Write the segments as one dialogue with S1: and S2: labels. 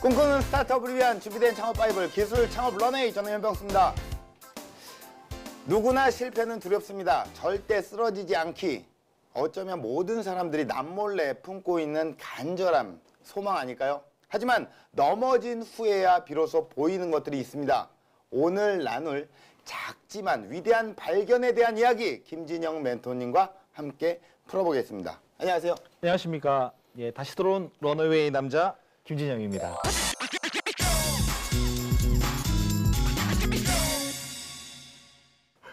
S1: 꿈꾸는 스타트업을 위한 준비된 창업 바이블 기술 창업 런웨이, 저는 현병수입니다. 누구나 실패는 두렵습니다. 절대 쓰러지지 않기. 어쩌면 모든 사람들이 남몰래 품고 있는 간절함, 소망 아닐까요? 하지만 넘어진 후에야 비로소 보이는 것들이 있습니다. 오늘 나눌 작지만 위대한 발견에 대한 이야기, 김진영 멘토님과 함께 풀어보겠습니다. 안녕하세요.
S2: 안녕하십니까. 예, 다시 들어온 런어웨이 남자 김진영입니다.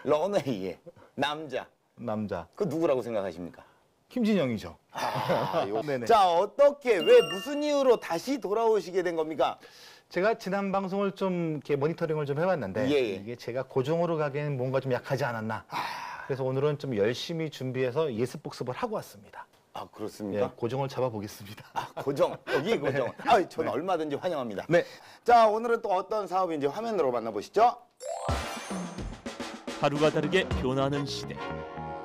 S1: 런웨이의 남자. 그 누구라고 생각하십니까?
S2: 김진영이죠.
S1: 네네. 자, 어떻게, 왜, 무슨 이유로 다시 돌아오시게 된 겁니까?
S2: 제가 지난 방송을 좀 이렇게 모니터링을 좀 해봤는데
S1: 예.
S2: 이게 제가 고정으로 가기에는 뭔가 좀 약하지 않았나. 그래서 오늘은 좀 열심히 준비해서 예습 복습을 하고 왔습니다.
S1: 아, 그렇습니까?
S2: 예, 고정을 잡아보겠습니다.
S1: 고정. 여기 고정. 저는 얼마든지 환영합니다.
S2: 네.
S1: 자, 오늘은 또 어떤 사업인지 화면으로 만나보시죠.
S3: 하루가 다르게 변화하는 시대.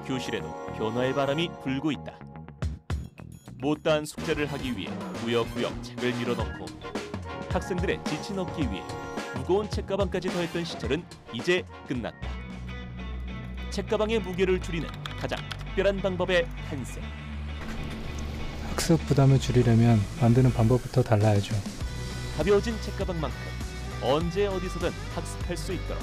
S3: 교실에도 변화의 바람이 불고 있다. 못다한 숙제를 하기 위해 구역구역 책을 밀어넣고 학생들의 지친 얻기 위해 무거운 책가방까지 더했던 시절은 이제 끝났다. 책가방의 무게를 줄이는 가장 특별한 방법의 탄생.
S4: 학습 부담을 줄이려면 만드는 방법부터 달라야죠.
S3: 가벼워진 책가방만큼 언제 어디서든 학습할 수 있도록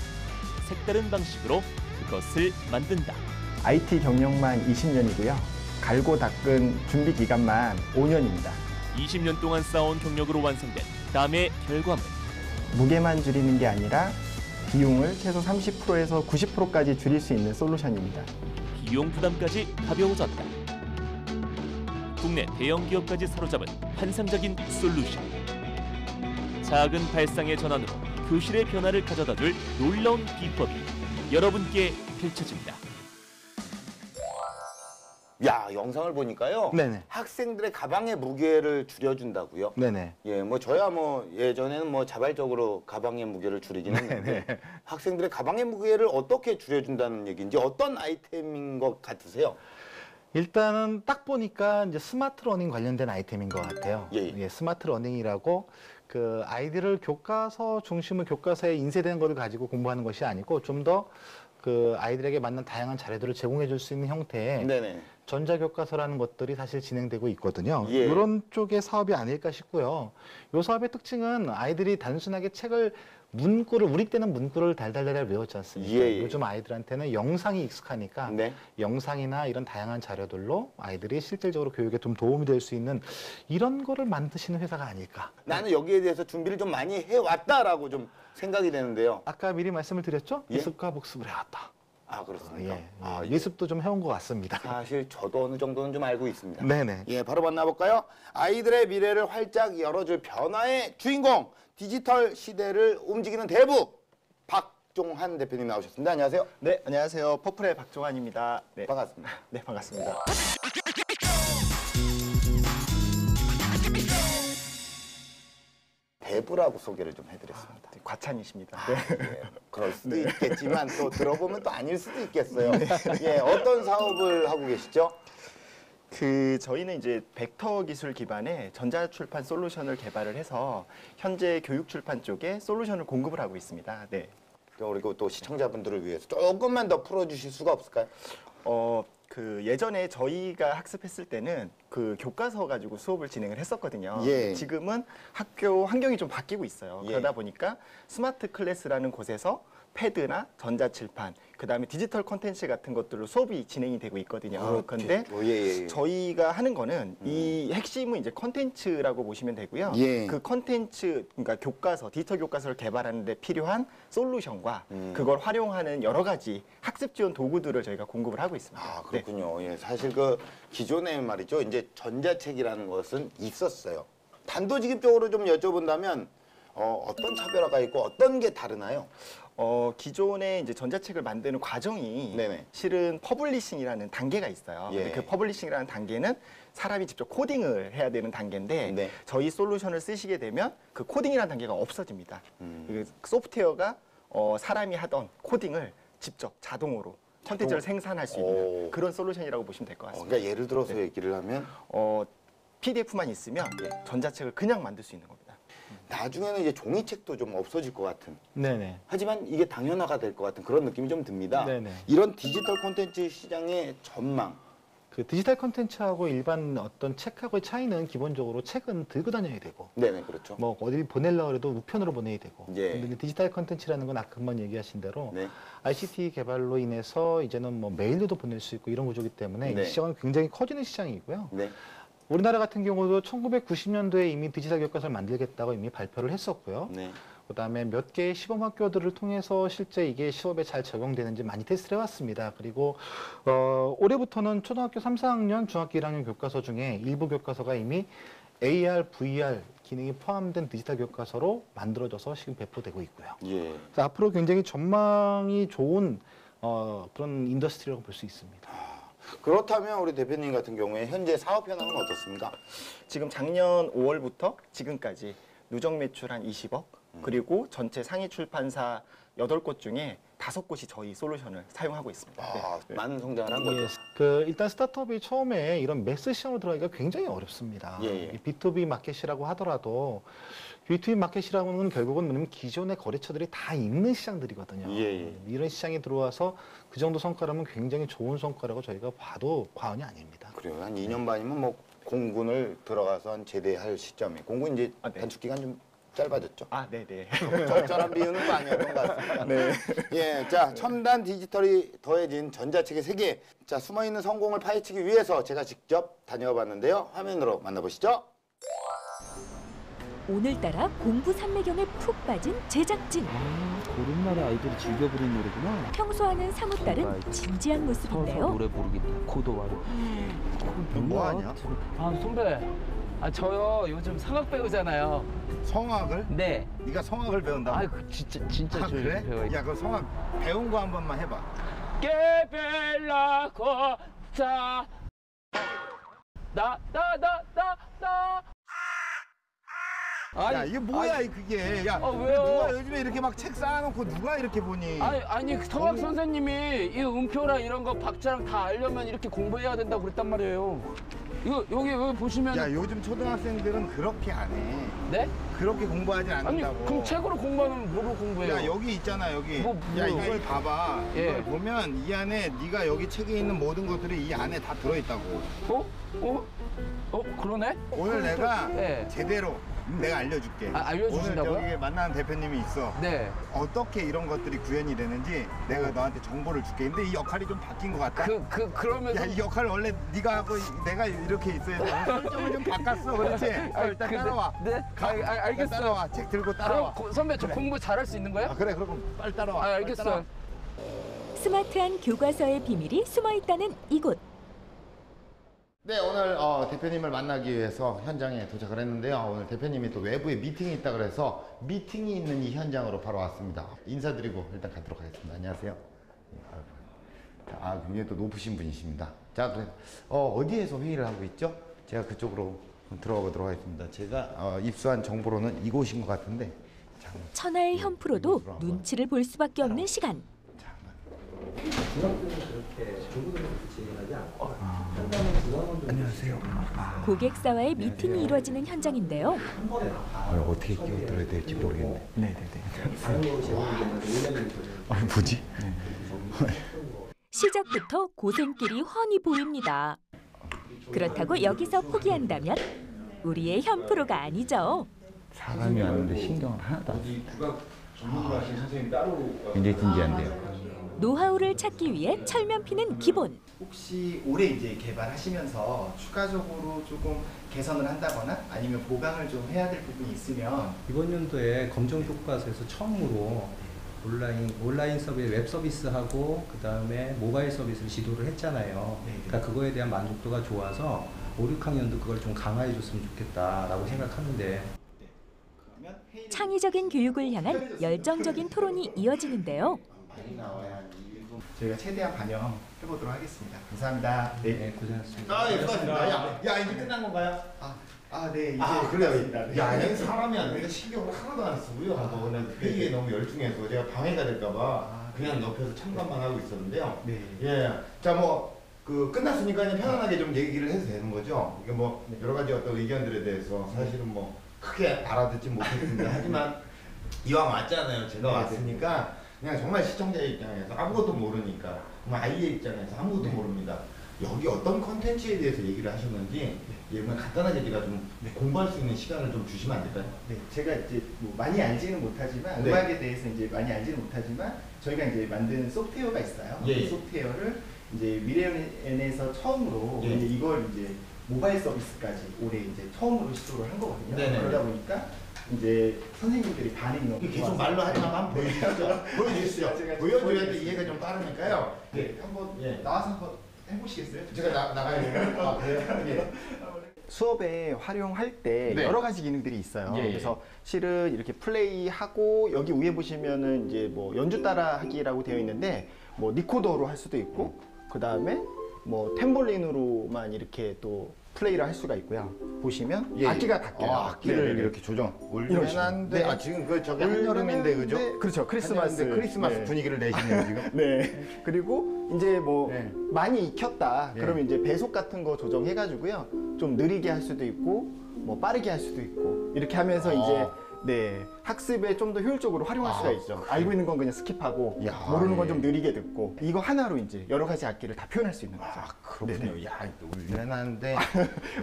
S3: 색다른 방식으로 그것을 만든다.
S5: IT 경력만 20년이고요. 갈고 닦은 준비 기간만 5년입니다.
S3: 20년 동안 쌓아온 경력으로 완성된 땀의 결과물.
S5: 무게만 줄이는 게 아니라 비용을 최소 30%에서 90%까지 줄일 수 있는 솔루션입니다.
S3: 비용 부담까지 가벼워졌다. 국내 대형 기업까지 사로잡은 환상적인 솔루션. 작은 발상의 전환으로 교실의 변화를 가져다줄 놀라운 비법이 여러분께 펼쳐집니다.
S1: 야, 영상을 보니까요.
S2: 네네.
S1: 학생들의 가방의 무게를 줄여준다고요?
S2: 네네.
S1: 예, 저야 예전에는 자발적으로 가방의 무게를 줄이긴 했는데 학생들의 가방의 무게를 어떻게 줄여준다는 얘기인지, 어떤 아이템인 것 같으세요?
S2: 일단은 딱 보니까 이제 스마트 러닝 관련된 아이템인 것 같아요.
S1: 예.
S2: 스마트 러닝이라고 그 아이들을 교과서 중심의 교과서에 인쇄된 거를 가지고 공부하는 것이 아니고 좀 더 그 아이들에게 맞는 다양한 자료들을 제공해 줄 수 있는 형태의
S1: 네네.
S2: 전자교과서라는 것들이 사실 진행되고 있거든요.
S1: 예.
S2: 이런 쪽의 사업이 아닐까 싶고요. 이 사업의 특징은 아이들이 단순하게 책을 문구를, 우리 때는 문구를 달달달 외웠지 않습니까?
S1: 예.
S2: 요즘 아이들한테는 영상이 익숙하니까
S1: 네.
S2: 영상이나 이런 다양한 자료들로 아이들이 실질적으로 교육에 좀 도움이 될 수 있는 이런 거를 만드시는 회사가 아닐까.
S1: 나는 여기에 대해서 준비를 좀 많이 해왔다라고 좀 생각이 되는데요.
S2: 아까 미리 말씀을 드렸죠?
S1: 예?
S2: 예습과 복습을 해왔다.
S1: 아, 그렇습니까?
S2: 예. 예습도 좀 해온 것 같습니다.
S1: 사실 저도 어느 정도는 좀 알고 있습니다.
S2: 네네.
S1: 예, 바로 만나볼까요? 아이들의 미래를 활짝 열어줄 변화의 주인공, 디지털 시대를 움직이는 대부, 박종환 대표님 나오셨습니다. 안녕하세요.
S5: 네, 안녕하세요. 퍼플의 박종환입니다. 네,
S1: 반갑습니다.
S5: 네, 반갑습니다.
S1: 대부라고 소개를 좀 해드렸습니다.
S5: 과찬이십니다.
S1: 예, 그럴 수도 있겠지만 또 들어보면 또 아닐 수도 있겠어요. 예, 어떤 사업을 하고 계시죠?
S5: 저희는 이제 벡터 기술 기반의 전자출판 솔루션을 개발을 해서 현재 교육출판 쪽에 솔루션을 공급을 하고 있습니다. 네.
S1: 그리고 또 시청자분들을 위해서 조금만 더 풀어주실 수가 없을까요?
S5: 예전에 저희가 학습했을 때는 그 교과서 가지고 수업을 진행을 했었거든요.
S1: 예.
S5: 지금은 학교 환경이 좀 바뀌고 있어요.
S1: 예.
S5: 그러다 보니까 스마트 클래스라는 곳에서 패드나 전자칠판, 그다음에 디지털 콘텐츠 같은 것들로 수업이 진행이 되고 있거든요. 그런데
S1: 예.
S5: 저희가 하는 거는 이 핵심은 이제 콘텐츠라고 보시면 되고요.
S1: 예.
S5: 그 콘텐츠, 그러니까 교과서, 디지털 교과서를 개발하는 데 필요한 솔루션과 그걸 활용하는 여러 가지 학습 지원 도구들을 저희가 공급을 하고 있습니다.
S1: 아, 그렇군요. 예, 사실 그 기존에 말이죠. 이제 전자책이라는 것은 있었어요. 단도직입적으로 좀 여쭤본다면 어떤 차별화가 있고 어떤 게 다르나요?
S5: 기존에 이제 전자책을 만드는 과정이
S1: 네네.
S5: 실은 퍼블리싱이라는 단계가 있어요.
S1: 예.
S5: 근데 그 퍼블리싱이라는 단계는 사람이 직접 코딩을 해야 되는 단계인데
S1: 네.
S5: 저희 솔루션을 쓰시게 되면 그 코딩이라는 단계가 없어집니다. 그 소프트웨어가 사람이 하던 코딩을 직접 자동으로 콘텐츠를 생산할 수 있는 그런 솔루션이라고 보시면 될 것 같습니다.
S1: 그러니까 예를 들어서 얘기를 하면
S5: PDF만 있으면 전자책을 그냥 만들 수 있는 겁니다.
S1: 나중에는 이제 종이책도 좀 없어질 것 같은.
S2: 네네.
S1: 하지만 이게 당연화가 될 것 같은 그런 느낌이 좀 듭니다.
S2: 네네.
S1: 이런 디지털 콘텐츠 시장의 전망.
S2: 그 디지털 콘텐츠하고 일반 어떤 책하고의 차이는 기본적으로 책은 들고 다녀야 되고
S1: 네네, 그렇죠.
S2: 뭐 어딜 보내려고 해도 우편으로 보내야 되고
S1: 예.
S2: 근데 디지털 콘텐츠라는 건 아까 금방 얘기하신 대로
S1: 네.
S2: ICT 개발로 인해서 이제는 뭐 메일로도 보낼 수 있고 이런 구조이기 때문에
S1: 네.
S2: 이 시장은 굉장히 커지는 시장이고요.
S1: 네.
S2: 우리나라 같은 경우도 1990년도에 이미 디지털 교과서를 만들겠다고 이미 발표를 했었고요.
S1: 네.
S2: 그다음에 몇 개의 시범 학교들을 통해서 실제 이게 시험에 잘 적용되는지 많이 테스트를 해왔습니다. 그리고 올해부터는 초등학교 3, 4학년, 중학교 1학년 교과서 중에 일부 교과서가 이미 AR, VR 기능이 포함된 디지털 교과서로 만들어져서 지금 배포되고 있고요.
S1: 예.
S2: 그래서 앞으로 굉장히 전망이 좋은 그런 인더스트리라고 볼 수 있습니다.
S1: 그렇다면 우리 대표님 같은 경우에 현재 사업 현황은 어떻습니까?
S5: 지금 작년 5월부터 지금까지 누적 매출 한 20억, 그리고 전체 상위 출판사 8곳 중에 5곳이 저희 솔루션을 사용하고 있습니다. 네.
S1: 많은 성장을 한 거죠.
S2: 예, 일단 스타트업이 처음에 이런 매스 시장으로 들어가기가 굉장히 어렵습니다.
S1: 예, 예.
S2: 이 B2B 마켓이라고 하더라도 B2B 마켓이라고 하는 건 결국은 뭐냐면 기존의 거래처들이 다 있는 시장들이거든요.
S1: 예, 예.
S2: 이런 시장에 들어와서 그 정도 성과라면 굉장히 좋은 성과라고 저희가 봐도 과언이 아닙니다.
S1: 그래요. 한 2년 반이면 뭐 공군을 들어가서 한 제대할 시점에 공군 이제
S5: 아, 네.
S1: 단축 기간 좀 짧아졌죠.
S5: 아, 네네.
S1: 적절한 비유는 또 아니었던 것 같습니다.
S5: 네.
S1: 예, 자 첨단 디지털이 더해진 전자책의 세계. 자 숨어있는 성공을 파헤치기 위해서 제가 직접 다녀봤는데요. 화면으로 만나보시죠.
S6: 오늘따라 공부 산매경에 푹 빠진 제작진.
S7: 고른 날에 아이들이 즐겨 부르는 노래구나.
S6: 평소와는 사뭇 다른 진지한 모습인데요.
S7: 노래 부르겠다. 고도와로.
S1: 뭐 하냐?
S7: 아 선배. 아 저요 요즘 성악 배우잖아요.
S1: 성악을?
S7: 네.
S1: 네가 성악을 배운다고?
S7: 아 그 진짜
S1: 아, 그래?
S7: 배워야 돼.
S1: 야, 그 성악 배운 거 한 번만 해봐.
S7: 깨벨라 거자 나
S1: 야, 이게 뭐야, 그게. 야,
S7: 왜요?
S1: 누가 요즘에 이렇게 막 책 쌓아놓고 누가 이렇게 보니?
S7: 아니 성악 선생님이 이 음표랑 이런 거 박자랑 다 알려면 이렇게 공부해야 된다고 그랬단 말이에요. 이거 여기 보시면
S1: 야, 요즘 초등학생들은 그렇게 안 해.
S7: 네?
S1: 그렇게 공부하지
S7: 아니
S1: 않는다고.
S7: 그럼 책으로 공부하면 뭐로 공부해요?
S1: 야, 여기 있잖아, 여기.
S7: 뭐,
S1: 야,
S7: 뭐요?
S1: 이걸 봐봐.
S7: 예.
S1: 이걸 보면 이 안에 네가 여기 책에 있는 모든 것들이 이 안에 다 들어있다고.
S7: 그러네?
S1: 오늘 내가
S7: 예.
S1: 제대로 내가 알려줄게.
S7: 아, 알려주신다고요?
S1: 오늘 저기 만나는 대표님이 있어.
S7: 네.
S1: 어떻게 이런 것들이 구현이 되는지 내가 너한테 정보를 줄게. 근데 이 역할이 좀 바뀐 것 같다.
S7: 그러면서
S1: 야, 이 역할 원래 네가 하고 내가 이렇게 있어야 돼. 설정을 좀 바꿨어, 그렇지? 일단 따라와.
S7: 네? 알겠어요.
S1: 따라와. 책 들고 따라와.
S7: 그럼 선배 저
S1: 그래.
S7: 공부 잘할 수 있는 거예요?
S1: 아, 그래, 그럼 빨리 따라와.
S7: 아, 알겠어요.
S6: 스마트한 교과서의 비밀이 숨어 있다는 이곳.
S1: 네, 오늘 대표님을 만나기 위해서 현장에 도착을 했는데요. 오늘 대표님이 또 외부에 미팅이 있다 그래서 미팅이 있는 이 현장으로 바로 왔습니다. 인사드리고 일단 가도록 하겠습니다. 안녕하세요. 굉장히 또 높으신 분이십니다. 자, 그래 어디에서 회의를 하고 있죠? 제가 그쪽으로 들어가 보도록 하겠습니다. 제가 입수한 정보로는 이곳인 것 같은데.
S6: 천하의 현프로도 눈치를 볼 수밖에 없는 시간.
S4: 안녕하세요.
S6: 고객사와의 미팅이 이루어지는 현장인데요.
S1: 어떻게 끼어들어야 될지 모르겠네.
S4: 네네네.
S1: 뭐지?
S6: 시작부터 고생길이 훤히 보입니다. 그렇다고 여기서 포기한다면 우리의 현프로가 아니죠.
S1: 사람이 왔는데 신경을 하나도 안 씁니다. 굉장히 진지한데요.
S6: 노하우를 찾기 위해 철면피는 기본.
S5: 혹시 올해 이제 개발하시면서 추가적으로 조금 개선을 한다거나 아니면 보강을 좀 해야 될 부분이 있으면
S4: 이번 연도에 검정 교과서에서 처음으로 온라인 서비스, 웹 서비스하고 그 다음에 모바일 서비스를 지도를 했잖아요. 그러니까 그거에 대한 만족도가 좋아서 5, 6학년도 그걸 좀 강화해 줬으면 좋겠다라고 생각하는데.
S6: 창의적인 교육을 향한 열정적인 토론이 이어지는데요.
S5: 저희가 최대한 반영해보도록 하겠습니다. 감사합니다.
S4: 네, 고생하셨습니다.
S1: 예, 수고하셨습니다. 야, 이제 끝난 건가요?
S5: 네, 이제
S1: 그래요. 야, 이 사람이 안 되니까 신경을 하나도 안 쓰고요. 오늘 회의에 너무 열중해서 제가 방해가 될까봐 그냥 옆에서 참관만 하고 있었는데요.
S5: 네.
S1: 예, 자, 끝났으니까 그냥 편안하게 좀 얘기를 해도 되는 거죠. 이게 여러 가지 어떤 의견들에 대해서 사실은 크게 알아듣지 못했습니다. 하지만 이왕 왔잖아요. 제가
S5: 네,
S1: 왔으니까 그냥 정말 시청자 입장에서 아무것도 모르니까 정말 아이의 입장에서 아무것도 모릅니다. 여기 어떤 컨텐츠에 대해서 얘기를 하셨는지 예만 간단하게 제가 좀 공부할 수 있는 시간을 좀 주시면 안 될까요?
S5: 네, 제가 이제 뭐 많이 알지는 못하지만
S1: 네.
S5: 음악에 대해서 이제 많이 알지는 못하지만 저희가 이제 만든 소프트웨어가 있어요.
S1: 예, 예.
S5: 그 소프트웨어를 이제 미래연에서 처음으로
S1: 예.
S5: 이제 이걸 이제 모바일 서비스까지 올해 이제 처음으로 시도를 한 거거든요.
S1: 네네.
S5: 그러다 보니까 이제 선생님들이 반응이 너무
S1: 계속
S5: 좋아서
S1: 말로 하지 말고 한번 보여주시죠. 보여주시죠.
S5: 제가
S1: 보여줘야 이해가 좀 빠르니까요.
S5: 네, 한번
S1: 예.
S5: 나와서 한번 해보시겠어요?
S1: 제가 나가야 돼요? 아, 그래요? 예.
S5: 수업에 활용할 때
S1: 네.
S5: 여러 가지 기능들이 있어요.
S1: 예, 예.
S5: 그래서 실은 이렇게 플레이하고 여기 위에 보시면은 이제 뭐 연주 따라 하기라고 되어 있는데 뭐 리코더로 할 수도 있고 그 다음에 뭐 탬볼린으로만 이렇게 또 플레이를 할 수가 있고요. 보시면
S1: 예, 예.
S5: 악기가 바뀌어요.
S1: 악기를
S5: 네네네.
S1: 이렇게 조정.
S5: 이런 식으로.
S1: 올려놨는데
S5: 네.
S1: 아 지금 그 저기 한여름인데 그죠?
S5: 네, 그렇죠. 크리스마스.
S1: 한여름인데 크리스마스
S5: 네.
S1: 분위기를 내시네요 지금.
S5: 네. 그리고 이제 뭐
S1: 네.
S5: 많이 익혔다.
S1: 네.
S5: 그러면 이제 배속 같은 거 조정해가지고요. 좀 느리게 할 수도 있고, 뭐 빠르게 할 수도 있고 이렇게 하면서 이제 네 학습에 좀 더 효율적으로 활용할 수가 있죠. 알고 있는 건 그냥 스킵하고
S1: 야,
S5: 모르는 건
S1: 예.
S5: 좀 느리게 듣고 이거 하나로 이제 여러 가지 악기를 다 표현할 수 있는 거죠.
S1: 아 그렇군요. 야 올려놨는데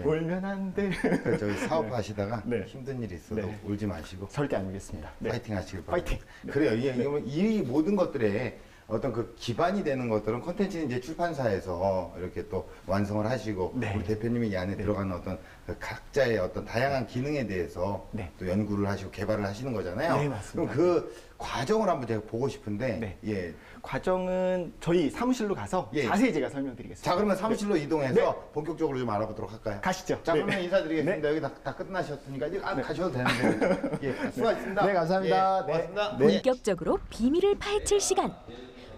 S5: 울면 안 돼.
S1: 그 저기 사업하시다가
S5: 네.
S1: 힘든 일이 있어도
S5: 네.
S1: 울지 마시고
S5: 절대 안 울겠습니다. 네.
S1: 파이팅 하시길 바랍니다.
S5: 파이팅.
S1: 그래요. 이 모든 것들에 어떤 그 기반이 되는 것들은 콘텐츠 이제 출판사에서 이렇게 또 완성을 하시고
S5: 네.
S1: 우리 대표님이 이 안에 들어가는 어떤 그 각자의 어떤 다양한 기능에 대해서
S5: 네.
S1: 또 연구를 하시고 개발을 하시는 거잖아요.
S5: 네, 맞습니다.
S1: 그럼 그 과정을 한번 제가 보고 싶은데
S5: 네.
S1: 예.
S5: 과정은 저희 사무실로 가서
S1: 예.
S5: 자세히 제가 설명드리겠습니다.
S1: 자 그러면 사무실로 이동해서
S5: 네.
S1: 본격적으로 좀 알아보도록 할까요?
S5: 가시죠.
S1: 자
S5: 네.
S1: 그러면 인사드리겠습니다. 여기 다 끝나셨으니까 이제 가셔도 되는데 예, 수고하셨습니다.
S5: 네, 감사합니다.
S1: 예, 고맙습니다.
S5: 네.
S6: 본격적으로 비밀을 파헤칠 시간.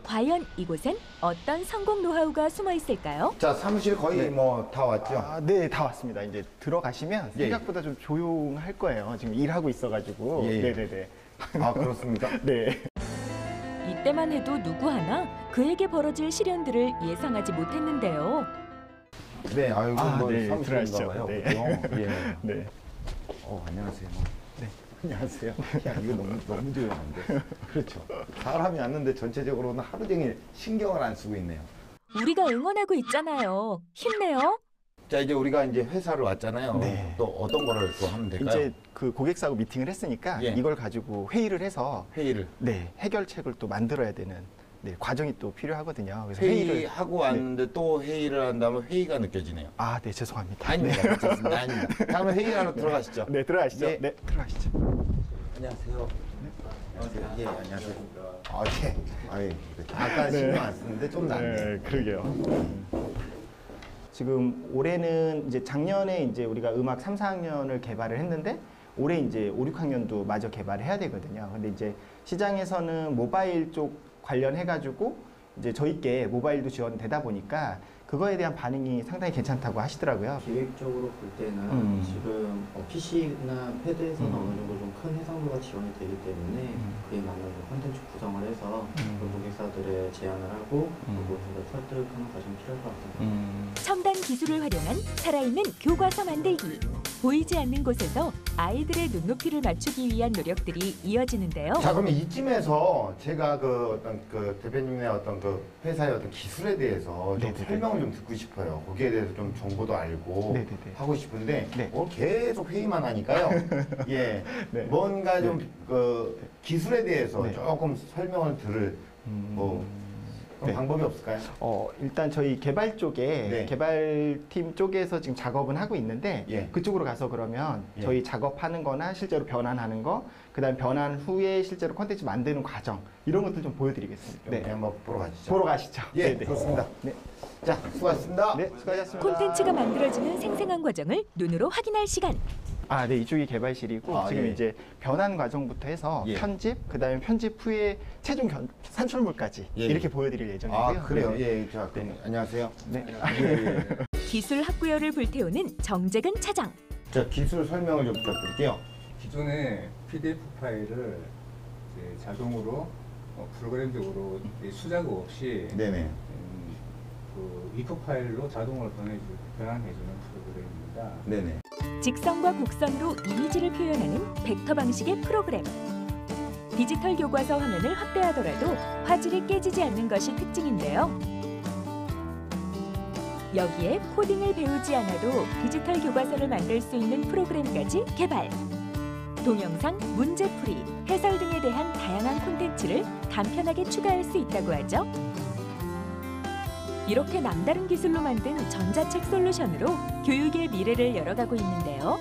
S6: 과연 이곳엔 어떤 성공 노하우가 숨어 있을까요?
S1: 자 사무실 거의 뭐 다 왔죠?
S5: 아, 네, 다 왔습니다. 이제 들어가시면
S1: 예.
S5: 생각보다 좀 조용할 거예요. 지금 일하고 있어가지고.
S1: 예.
S5: 네네네.
S1: 아 그렇습니까?
S5: 네.
S6: 이때만 해도 누구 하나 그에게 벌어질 시련들을 예상하지 못했는데요.
S1: 네, 아이고
S5: 아,
S1: 뭐
S5: 네,
S1: 사무실인가
S5: 들어가시죠.
S1: 봐요.
S5: 네.
S1: 그죠? 예.
S5: 네.
S1: 안녕하세요.
S5: 네. 안녕하세요.
S1: 야, 이거 너무 조용한데. 그렇죠. 사람이 왔는데 전체적으로는 하루 종일 신경을 안 쓰고 있네요.
S6: 우리가 응원하고 있잖아요. 힘내요.
S1: 자, 이제 우리가 이제 회사를 왔잖아요.
S5: 네.
S1: 또 어떤 거를 또 하면 될까요?
S5: 이제 그 고객사하고 미팅을 했으니까
S1: 예.
S5: 이걸 가지고 회의를 해서
S1: 회의를.
S5: 네, 해결책을 또 만들어야 되는 네, 과정이 또 필요하거든요. 그래서 회의를
S1: 회의하고 왔는데 또 회의를 한다면 회의가 느껴지네요.
S5: 아, 네, 죄송합니다.
S1: 아닙니다. 괜찮습니다. 아닙니다. 다음에 회의 하러 들어가시죠.
S5: 네, 들어가시죠.
S1: 예.
S5: 네, 들어가시죠.
S1: 안녕하세요. 안녕하세요. 예, 안녕하세요. 아, 예. 아예 아까 신경 안 쓰는데 좀 낫네.
S5: 네, 그러게요. 지금 올해는 이제 작년에 이제 우리가 음악 3, 4학년을 개발을 했는데 올해 이제 5, 6학년도 마저 개발을 해야 되거든요. 근데 이제 시장에서는 모바일 쪽 관련해 가지고 이제 저희께 모바일도 지원되다 보니까 그거에 대한 반응이 상당히 괜찮다고 하시더라고요.
S8: 기획적으로 볼 때는 지금 PC나 패드에서는 어느 정도 좀 큰 해상도가 지원이 되기 때문에 그에 맞는 콘텐츠 구성을 해서 그 고객사들의 제안을 하고 그곳을 설득하는 과정이 필요할 것 같습니다.
S6: 첨단 기술을 활용한 살아있는 교과서 만들기. 보이지 않는 곳에서 아이들의 눈높이를 맞추기 위한 노력들이 이어지는데요.
S1: 자, 그러면 이쯤에서 제가 그 어떤 그 대표님의 어떤 그 회사의 어떤 기술에 대해서 좀
S5: 네네네.
S1: 설명을 좀 듣고 싶어요. 거기에 대해서 좀 정보도 알고
S5: 네네네.
S1: 하고 싶은데
S5: 네.
S1: 오늘 계속 회의만 하니까요. 예,
S5: 네.
S1: 뭔가 좀 그 기술에 대해서
S5: 네.
S1: 조금 설명을 들을 뭐 그런
S5: 네.
S1: 방법이 없을까요?
S5: 일단 저희 개발 쪽에
S1: 네.
S5: 개발팀 쪽에서 지금 작업은 하고 있는데
S1: 예.
S5: 그쪽으로 가서 그러면
S1: 예.
S5: 저희 작업하는 거나 실제로 변환하는 거 그다음 변환 후에 실제로 콘텐츠 만드는 과정 이런 것들 좀 보여드리겠습니다.
S1: 네, 한번 보러 가시죠.
S5: 보러 가시죠.
S1: 예,
S5: 네네.
S1: 그렇습니다.
S5: 네.
S1: 자, 수고하셨습니다.
S5: 네, 수고하셨습니다.
S6: 콘텐츠가 만들어지는 생생한 과정을 눈으로 확인할 시간.
S5: 아, 네, 이쪽이 개발실이고
S1: 아,
S5: 지금
S1: 예.
S5: 이제 변환 과정부터 해서
S1: 예.
S5: 편집, 그다음에 편집 후에 최종 산출물까지
S1: 예.
S5: 이렇게 보여드릴 예정이고요.
S1: 아, 그래요?
S5: 네.
S1: 예, 자, 그럼 안녕하세요.
S5: 네.
S1: 예, 예.
S6: 기술 학구열을 불태우는 정재근 차장.
S1: 자, 기술 설명을 좀 부탁드릴게요.
S9: 기존의 PDF 파일을 이제 자동으로 프로그램적으로 수작업 없이
S1: 네네.
S9: 그 위프 파일로 자동으로 변환해주는 프로그램입니다. 있습니다.
S1: 네네.
S6: 직선과 곡선으로 이미지를 표현하는 벡터 방식의 프로그램. 디지털 교과서 화면을 확대하더라도 화질이 깨지지 않는 것이 특징인데요. 여기에 코딩을 배우지 않아도 디지털 교과서를 만들 수 있는 프로그램까지 개발. 동영상, 문제풀이, 해설 등에 대한 다양한 콘텐츠를 간편하게 추가할 수 있다고 하죠. 이렇게 남다른 기술로 만든 전자책 솔루션으로 교육의 미래를 열어가고 있는데요.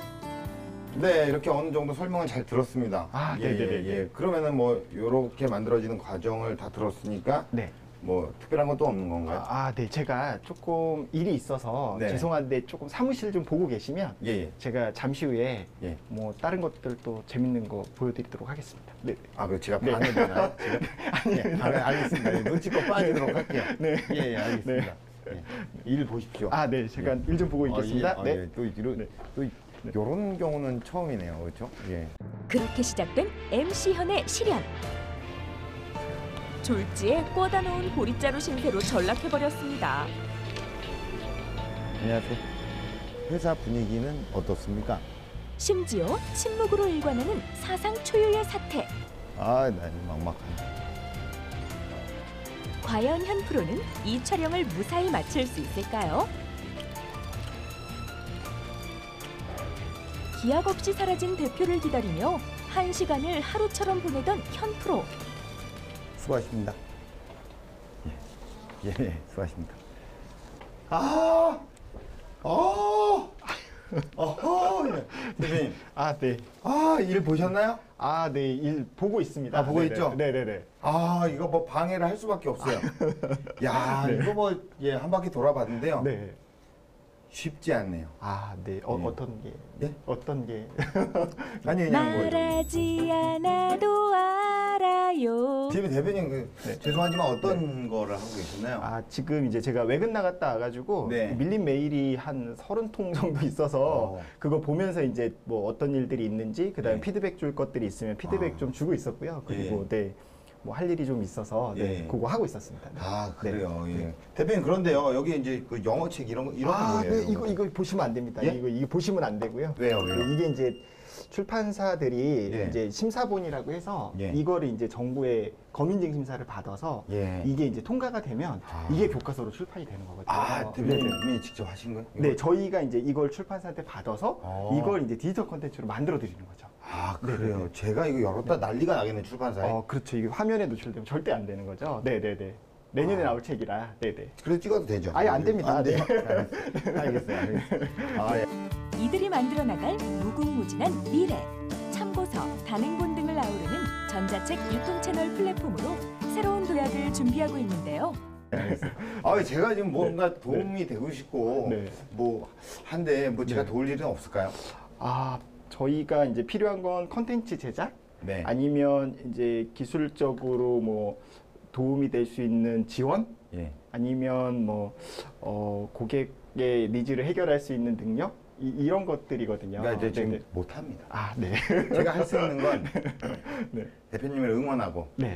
S1: 네, 이렇게 어느 정도 설명을 잘 들었습니다.
S5: 아,
S1: 예,
S5: 네네네.
S1: 예. 그러면은 뭐 이렇게 만들어지는 과정을 다 들었으니까
S5: 네.
S1: 뭐 특별한 건 또 없는 건가요?
S5: 네. 제가 조금 일이 있어서
S1: 네.
S5: 죄송한데 조금 사무실 좀 보고 계시면
S1: 예, 예.
S5: 제가 잠시 후에
S1: 예.
S5: 뭐 다른 것들 또 재밌는 거 보여드리도록 하겠습니다. 네.
S1: 아, 그 제가 방해되나요? 예, 알겠습니다. 예, 눈치껏 빠지도록 할게요.
S5: 네.
S1: 예, 예, 알겠습니다. 예. 일 보십시오.
S5: 네. 제가 일 좀 보고 있겠습니다.
S1: 예,
S5: 네.
S1: 예. 또 이런 경우는 처음이네요, 그렇죠? 예.
S6: 그렇게 시작된 MC현의 실현. 졸지에 꽂아 놓은 보리자루 신세로 전락해버렸습니다.
S1: 안녕하세요. 회사 분위기는 어떻습니까?
S6: 심지어 침묵으로 일관하는 사상 초유의 사태.
S1: 난 막막하네.
S6: 과연 현 프로는 이 촬영을 무사히 마칠 수 있을까요? 기약 없이 사라진 대표를 기다리며 1시간을 하루처럼 보내던 현 프로.
S1: 수고하십니다. 예, 예, 수고하십니다. 예. 대표님,
S5: 네.
S1: 일 보셨나요?
S5: 네. 일 보고 있습니다.
S1: 보고
S5: 네네.
S1: 있죠?
S5: 네네네.
S1: 이거 뭐 방해를 할 수밖에 없어요. 야, 이거 뭐, 예, 한 바퀴 돌아봤는데요.
S5: 네.
S1: 쉽지 않네요.
S5: 네.
S1: 예.
S5: 어떤 게?
S1: 예?
S5: 어떤 게?
S1: 아니, 그냥 뭐.
S6: 말하지 않아도 알아요.
S1: 대표님,
S5: 네.
S1: 죄송하지만 어떤 거를 하고 계셨나요?
S5: 지금 이제 제가 외근 나갔다 와가지고
S1: 네.
S5: 밀린 메일이 한 30통 정도 있어서 그거 보면서 이제 뭐 어떤 일들이 있는지 그다음에
S1: 네.
S5: 피드백 줄 것들이 있으면 피드백 좀 주고 있었고요. 그리고 뭐 할 일이 좀 있어서
S1: 예.
S5: 그거 하고 있었습니다. 네.
S1: 그래요.
S5: 네.
S1: 예. 대표님, 그런데요. 여기 이제 그 영어책 이런 거 뭐예요?
S5: 네, 이거 보시면 안 됩니다.
S1: 예?
S5: 이거 보시면 안 되고요.
S1: 왜요?
S5: 네, 이게 이제 출판사들이
S1: 예.
S5: 이제 심사본이라고 해서
S1: 예.
S5: 이거를 이제 정부의 검인증 심사를 받아서
S1: 예.
S5: 이게 이제 통과가 되면 이게 교과서로 출판이 되는 거거든요.
S1: 대표님이 직접 하신 거예요?
S5: 네, 저희가 이제 이걸 출판사한테 받아서 이걸 이제 디지털 콘텐츠로 만들어 드리는 거죠.
S1: 그래요.
S5: 네네네.
S1: 제가 이거 열었다 난리가 나겠네, 출판사에.
S5: 그렇죠. 이게 화면에 노출되면 절대 안 되는 거죠. 네네네. 내년에 나올 책이라. 네네.
S1: 그래도 찍어도 되죠?
S5: 아예 안 됩니다.
S1: 안 돼요?
S5: 네.
S1: 알겠어요. 예.
S6: 이들이 만들어 나갈 무궁무진한 미래. 참고서, 단행본 등을 아우르는 전자책 유통 채널 플랫폼으로 새로운 도약을 준비하고 있는데요.
S1: 제가 지금 뭔가 도움이 되고 싶고,
S5: 네.
S1: 뭐, 한데, 뭐, 제가
S5: 네.
S1: 도울 일은 없을까요?
S5: 저희가 이제 필요한 건 컨텐츠 제작?
S1: 네.
S5: 아니면 이제 기술적으로 뭐 도움이 될 수 있는 지원?
S1: 예.
S5: 아니면 뭐, 고객의 니즈를 해결할 수 있는 능력? 이런 것들이거든요.
S1: 그러니까 이제 지금
S5: 네네.
S1: 못합니다.
S5: 네.
S1: 제가 할 수 있는 건
S5: 네.
S1: 대표님을 응원하고
S5: 네.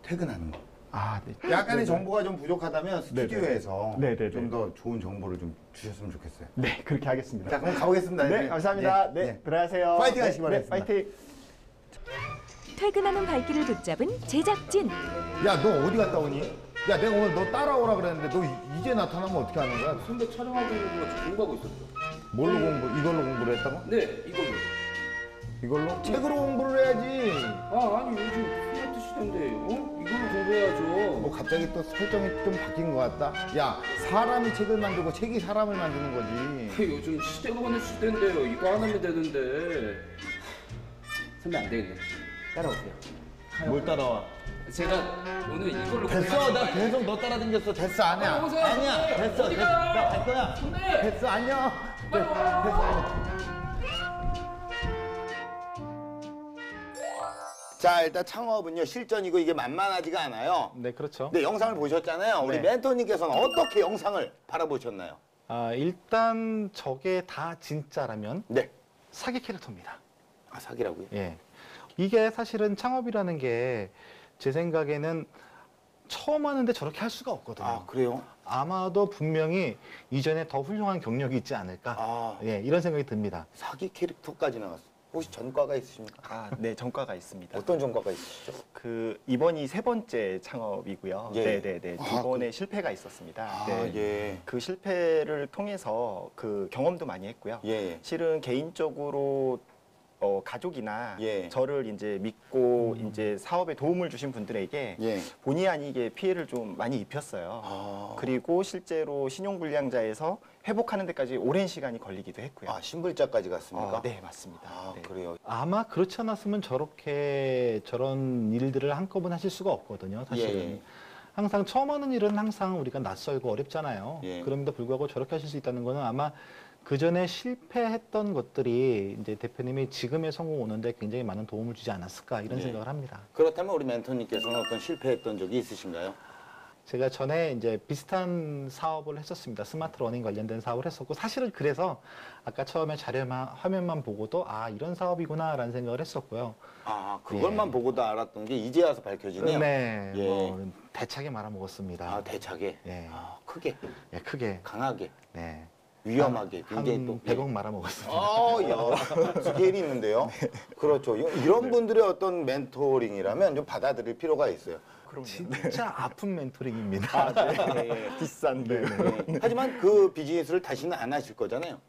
S1: 퇴근하는 거.
S5: 네.
S1: 약간의 정보가 좀 부족하다면 스튜디오에서
S5: 네네네.
S1: 좀 더 좋은 정보를 좀 주셨으면 좋겠어요.
S5: 네, 그렇게 하겠습니다.
S1: 자, 그럼 가보겠습니다.
S5: 네, 감사합니다. 네, 들어가세요.
S1: 파이팅 하시기
S5: 네,
S1: 바라겠습니다.
S5: 파이팅.
S6: 퇴근하는 발길을 붙잡은 제작진.
S1: 야, 너 어디 갔다 오니? 야, 내가 오늘 너 따라오라 그랬는데 너 이제 나타나면 어떻게 하는 거야?
S7: 선배 촬영하고 있는 거 공부하고 있었죠.
S1: 뭘로 이걸로 공부를 했다고?
S7: 네, 이걸로.
S1: 이걸로? 책으로 공부를 해야지.
S7: 아니 요즘 스마트 시대인데, 이걸로 공부해야죠.
S1: 뭐 갑자기 또 설정이 좀 바뀐 것 같다. 야, 사람이 책을 만들고 책이 사람을 만드는 거지.
S7: 요즘 시대가 어느 시대인데요. 이거 하나면 되는데. 선배 안 되겠네. 따라오세요.
S1: 뭘 따라와?
S7: 제가 오늘 이걸로
S1: 됐어, 나 계속 너 따라다녔어. 됐어, 아니야.
S7: 오세요.
S1: 아니야, 됐어.
S7: 어디
S1: 됐어.
S7: 가요?
S1: 나 갈 거야.
S7: 선배!
S1: 됐어, 안녕. 됐어, 안녕. 자, 일단 창업은요, 실전이고 이게 만만하지가 않아요.
S2: 네, 그렇죠.
S1: 근데 영상을 보셨잖아요. 우리
S2: 네.
S1: 멘토님께서는 어떻게 영상을 바라보셨나요?
S2: 일단 저게 다 진짜라면
S1: 네.
S2: 사기 캐릭터입니다.
S1: 사기라고요?
S2: 예. 이게 사실은 창업이라는 게 제 생각에는 처음 하는데 저렇게 할 수가 없거든요.
S1: 아, 그래요?
S2: 아마도 분명히 이전에 더 훌륭한 경력이 있지 않을까.
S1: 아,
S2: 예, 이런 생각이 듭니다.
S1: 사기 캐릭터까지 나왔어. 혹시 전과가 있으십니까?
S5: 아, 네, 전과가 있습니다.
S1: 어떤 전과가 있으시죠?
S5: 이번이 3번째 창업이고요.
S1: 예.
S5: 네네네.
S1: 아,
S5: 두 번의 실패가 있었습니다.
S1: 아,
S5: 네.
S1: 예.
S5: 그 실패를 통해서 그 경험도 많이 했고요.
S1: 예.
S5: 실은 개인적으로 가족이나
S1: 예.
S5: 저를 이제 믿고 이제 사업에 도움을 주신 분들에게
S1: 예.
S5: 본의 아니게 피해를 좀 많이 입혔어요.
S1: 아,
S5: 그리고 실제로 신용불량자에서 회복하는 데까지 오랜 시간이 걸리기도 했고요.
S1: 아, 신불자까지 갔습니까?
S5: 네, 맞습니다.
S1: 아,
S5: 네.
S1: 그래요.
S2: 아마 그렇지 않았으면 저런 일들을 한꺼번에 하실 수가 없거든요. 사실은.
S1: 예.
S2: 항상 처음 하는 일은 항상 우리가 낯설고 어렵잖아요.
S1: 예.
S2: 그럼에도 불구하고 저렇게 하실 수 있다는 거는 아마 그 전에 실패했던 것들이 이제 대표님이 지금의 성공 오는데 굉장히 많은 도움을 주지 않았을까 이런
S1: 예.
S2: 생각을 합니다.
S1: 그렇다면 우리 멘토님께서는 어떤 실패했던 적이 있으신가요?
S2: 제가 전에 이제 비슷한 사업을 했었습니다. 스마트 러닝 관련된 사업을 했었고 사실은 그래서 아까 처음에 화면만 보고도 아 이런 사업이구나라는 생각을 했었고요.
S1: 아, 그것만 보고도 알았던 게 이제 와서 밝혀지네요.
S2: 네,
S1: 예.
S2: 뭐 대차게 말아먹었습니다.
S1: 아, 대차게.
S2: 예.
S1: 아, 크게,
S2: 예, 크게.
S1: 강하게,
S2: 네.
S1: 위험하게.
S2: 한
S1: 굉장히 또
S2: 100억 말아먹었습니다.
S1: 야, 스케일이 있는데요. 그렇죠. 이런 분들의 어떤 멘토링이라면 좀 받아들일 필요가 있어요.
S5: 그럼요.
S2: 진짜 아픈 멘토링입니다.
S5: 비싼데.
S1: 네. 하지만 그 비즈니스를 다시는 안 하실 거잖아요.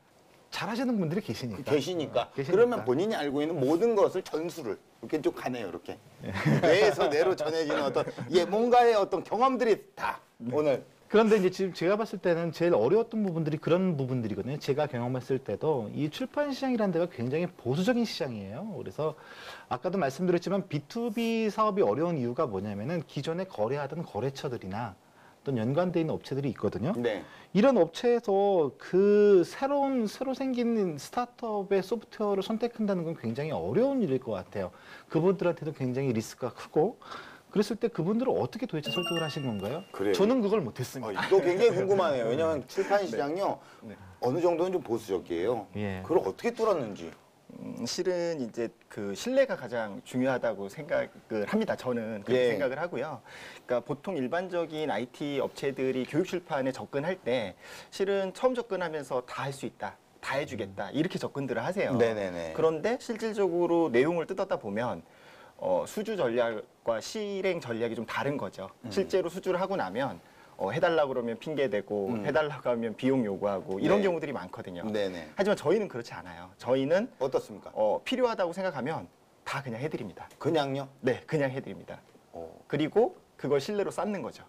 S2: 잘하시는 분들이 계시니까.
S1: 계시니까.
S2: 계시니까.
S1: 그러면 본인이 알고 있는 모든 것을 전수를 이렇게 쭉 가네요. 이렇게 뇌에서 뇌로 전해지는 어떤 뭔가의 어떤 경험들이 다 오늘.
S2: 그런데 이제 지금 제가 봤을 때는 제일 어려웠던 부분들이 그런 부분들이거든요. 제가 경험했을 때도 이 출판 시장이라는 데가 굉장히 보수적인 시장이에요. 그래서 아까도 말씀드렸지만 B2B 사업이 어려운 이유가 뭐냐면은 기존에 거래하던 거래처들이나 어떤 연관돼 있는 업체들이 있거든요.
S1: 네.
S2: 이런 업체에서 그 새로 생긴 스타트업의 소프트웨어를 선택한다는 건 굉장히 어려운 일일 것 같아요. 그분들한테도 굉장히 리스크가 크고 그랬을 때 그분들을 어떻게 도대체 설득을 하신 건가요?
S1: 그래요.
S2: 저는 그걸 못했습니다.
S1: 이거 굉장히 궁금하네요. 왜냐하면 출판 시장요
S5: 네.
S1: 어느 정도는 좀 보수적이에요.
S2: 예.
S1: 그걸 어떻게 뚫었는지.
S5: 실은 이제 그 신뢰가 가장 중요하다고 생각을 합니다. 저는 그렇게
S1: 예.
S5: 생각을 하고요. 그러니까 보통 일반적인 IT 업체들이 교육 출판에 접근할 때 실은 처음 접근하면서 다 할 수 있다. 다 해주겠다. 이렇게 접근들을 하세요.
S1: 네네네.
S5: 그런데 실질적으로 내용을 뜯었다 보면 수주 전략과 실행 전략이 좀 다른 거죠. 실제로 수주를 하고 나면 해달라고 그러면 핑계대고 해달라고 하면 비용 요구하고 이런
S1: 네.
S5: 경우들이 많거든요.
S1: 네네.
S5: 하지만 저희는 그렇지 않아요. 저희는
S1: 어떻습니까?
S5: 필요하다고 생각하면 다 그냥 해드립니다.
S1: 그냥요?
S5: 네, 그냥 해드립니다.
S1: 어.
S5: 그리고 그걸 신뢰로 쌓는 거죠.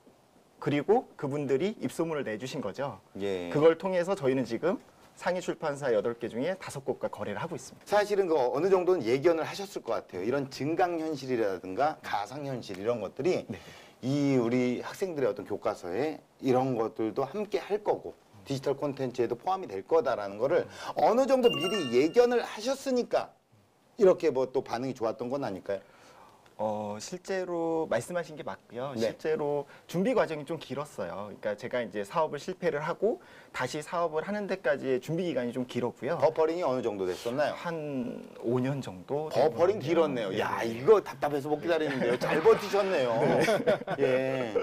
S5: 그리고 그분들이 입소문을 내주신 거죠.
S1: 예.
S5: 그걸 통해서 저희는 지금 상위 출판사 8개 중에 5곳과 거래를 하고 있습니다.
S1: 사실은 그 어느 정도는 예견을 하셨을 것 같아요. 이런 증강현실이라든가 가상현실 이런 것들이
S5: 네.
S1: 이 우리 학생들의 어떤 교과서에 이런 것들도 함께 할 거고 디지털 콘텐츠에도 포함이 될 거다라는 거를 어느 정도 미리 예견을 하셨으니까 이렇게 뭐 또 반응이 좋았던 건 아닐까요?
S5: 실제로 말씀하신 게 맞고요.
S1: 네.
S5: 실제로 준비 과정이 좀 길었어요. 그러니까 제가 이제 사업을 실패를 하고 다시 사업을 하는 데까지의 준비 기간이 좀 길었고요.
S1: 버퍼링이 어느 정도 됐었나요?
S5: 한 5년 정도.
S1: 버퍼링
S5: 됐거든요.
S1: 길었네요. 야,
S5: 네.
S1: 이거 답답해서 못 기다리는데요. 잘 버티셨네요. 예.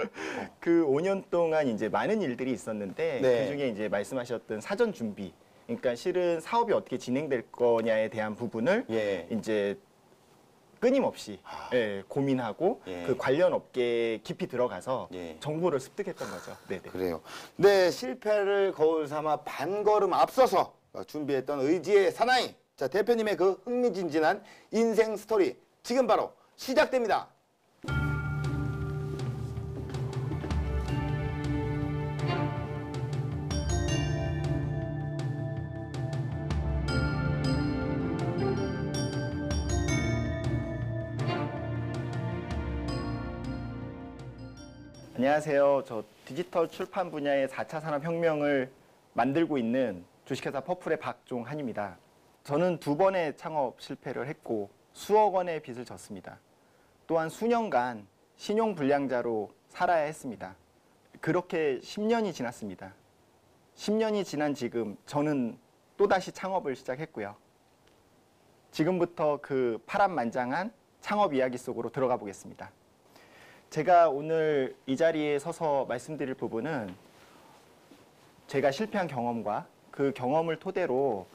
S5: 그 5년 동안 이제 많은 일들이 있었는데
S1: 네.
S5: 그중에 이제 말씀하셨던 사전 준비. 그러니까 실은 사업이 어떻게 진행될 거냐에 대한 부분을
S1: 예.
S5: 이제 끊임없이 고민하고
S1: 예.
S5: 그 관련 업계에 깊이 들어가서
S1: 예.
S5: 정보를 습득했던 거죠. 네네.
S1: 그래요. 네, 실패를 거울 삼아 반걸음 앞서서 준비했던 의지의 사나이. 자, 대표님의 그 흥미진진한 인생 스토리 지금 바로 시작됩니다.
S5: 안녕하세요. 저 디지털 출판 분야의 4차 산업혁명을 만들고 있는 주식회사 퍼플의 박종한입니다. 저는 2번의 창업 실패를 했고 수억 원의 빚을 졌습니다. 또한 수년간 신용불량자로 살아야 했습니다. 그렇게 10년이 지났습니다. 10년이 지난 지금 저는 또다시 창업을 시작했고요. 지금부터 그 파란만장한 창업 이야기 속으로 들어가 보겠습니다. 제가 오늘 이 자리에 서서 말씀드릴 부분은 제가 실패한 경험과 그 경험을 토대로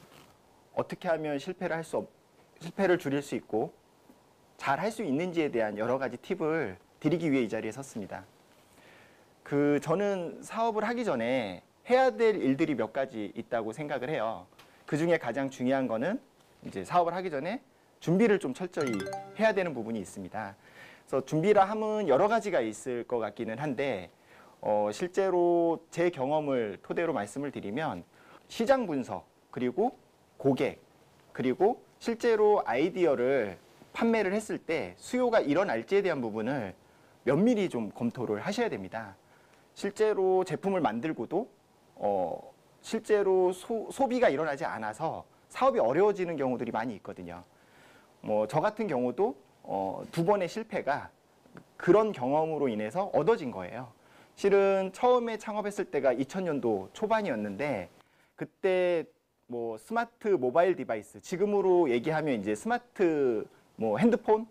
S5: 어떻게 하면 실패를 줄일 수 있고 잘 할 수 있는지에 대한 여러 가지 팁을 드리기 위해 이 자리에 섰습니다. 저는 사업을 하기 전에 해야 될 일들이 몇 가지 있다고 생각을 해요. 그 중에 가장 중요한 거는 이제 사업을 하기 전에 준비를 좀 철저히 해야 되는 부분이 있습니다. 그래서 준비라 함은 여러 가지가 있을 것 같기는 한데 실제로 제 경험을 토대로 말씀을 드리면 시장 분석, 그리고 고객, 그리고 실제로 아이디어를 판매를 했을 때 수요가 일어날지에 대한 부분을 면밀히 좀 검토를 하셔야 됩니다. 실제로 제품을 만들고도 실제로 소비가 일어나지 않아서 사업이 어려워지는 경우들이 많이 있거든요. 저 같은 경우도 2번의 실패가 그런 경험으로 인해서 얻어진 거예요. 실은 처음에 창업했을 때가 2000년도 초반이었는데 그때 스마트 모바일 디바이스, 지금으로 얘기하면 이제 스마트 핸드폰,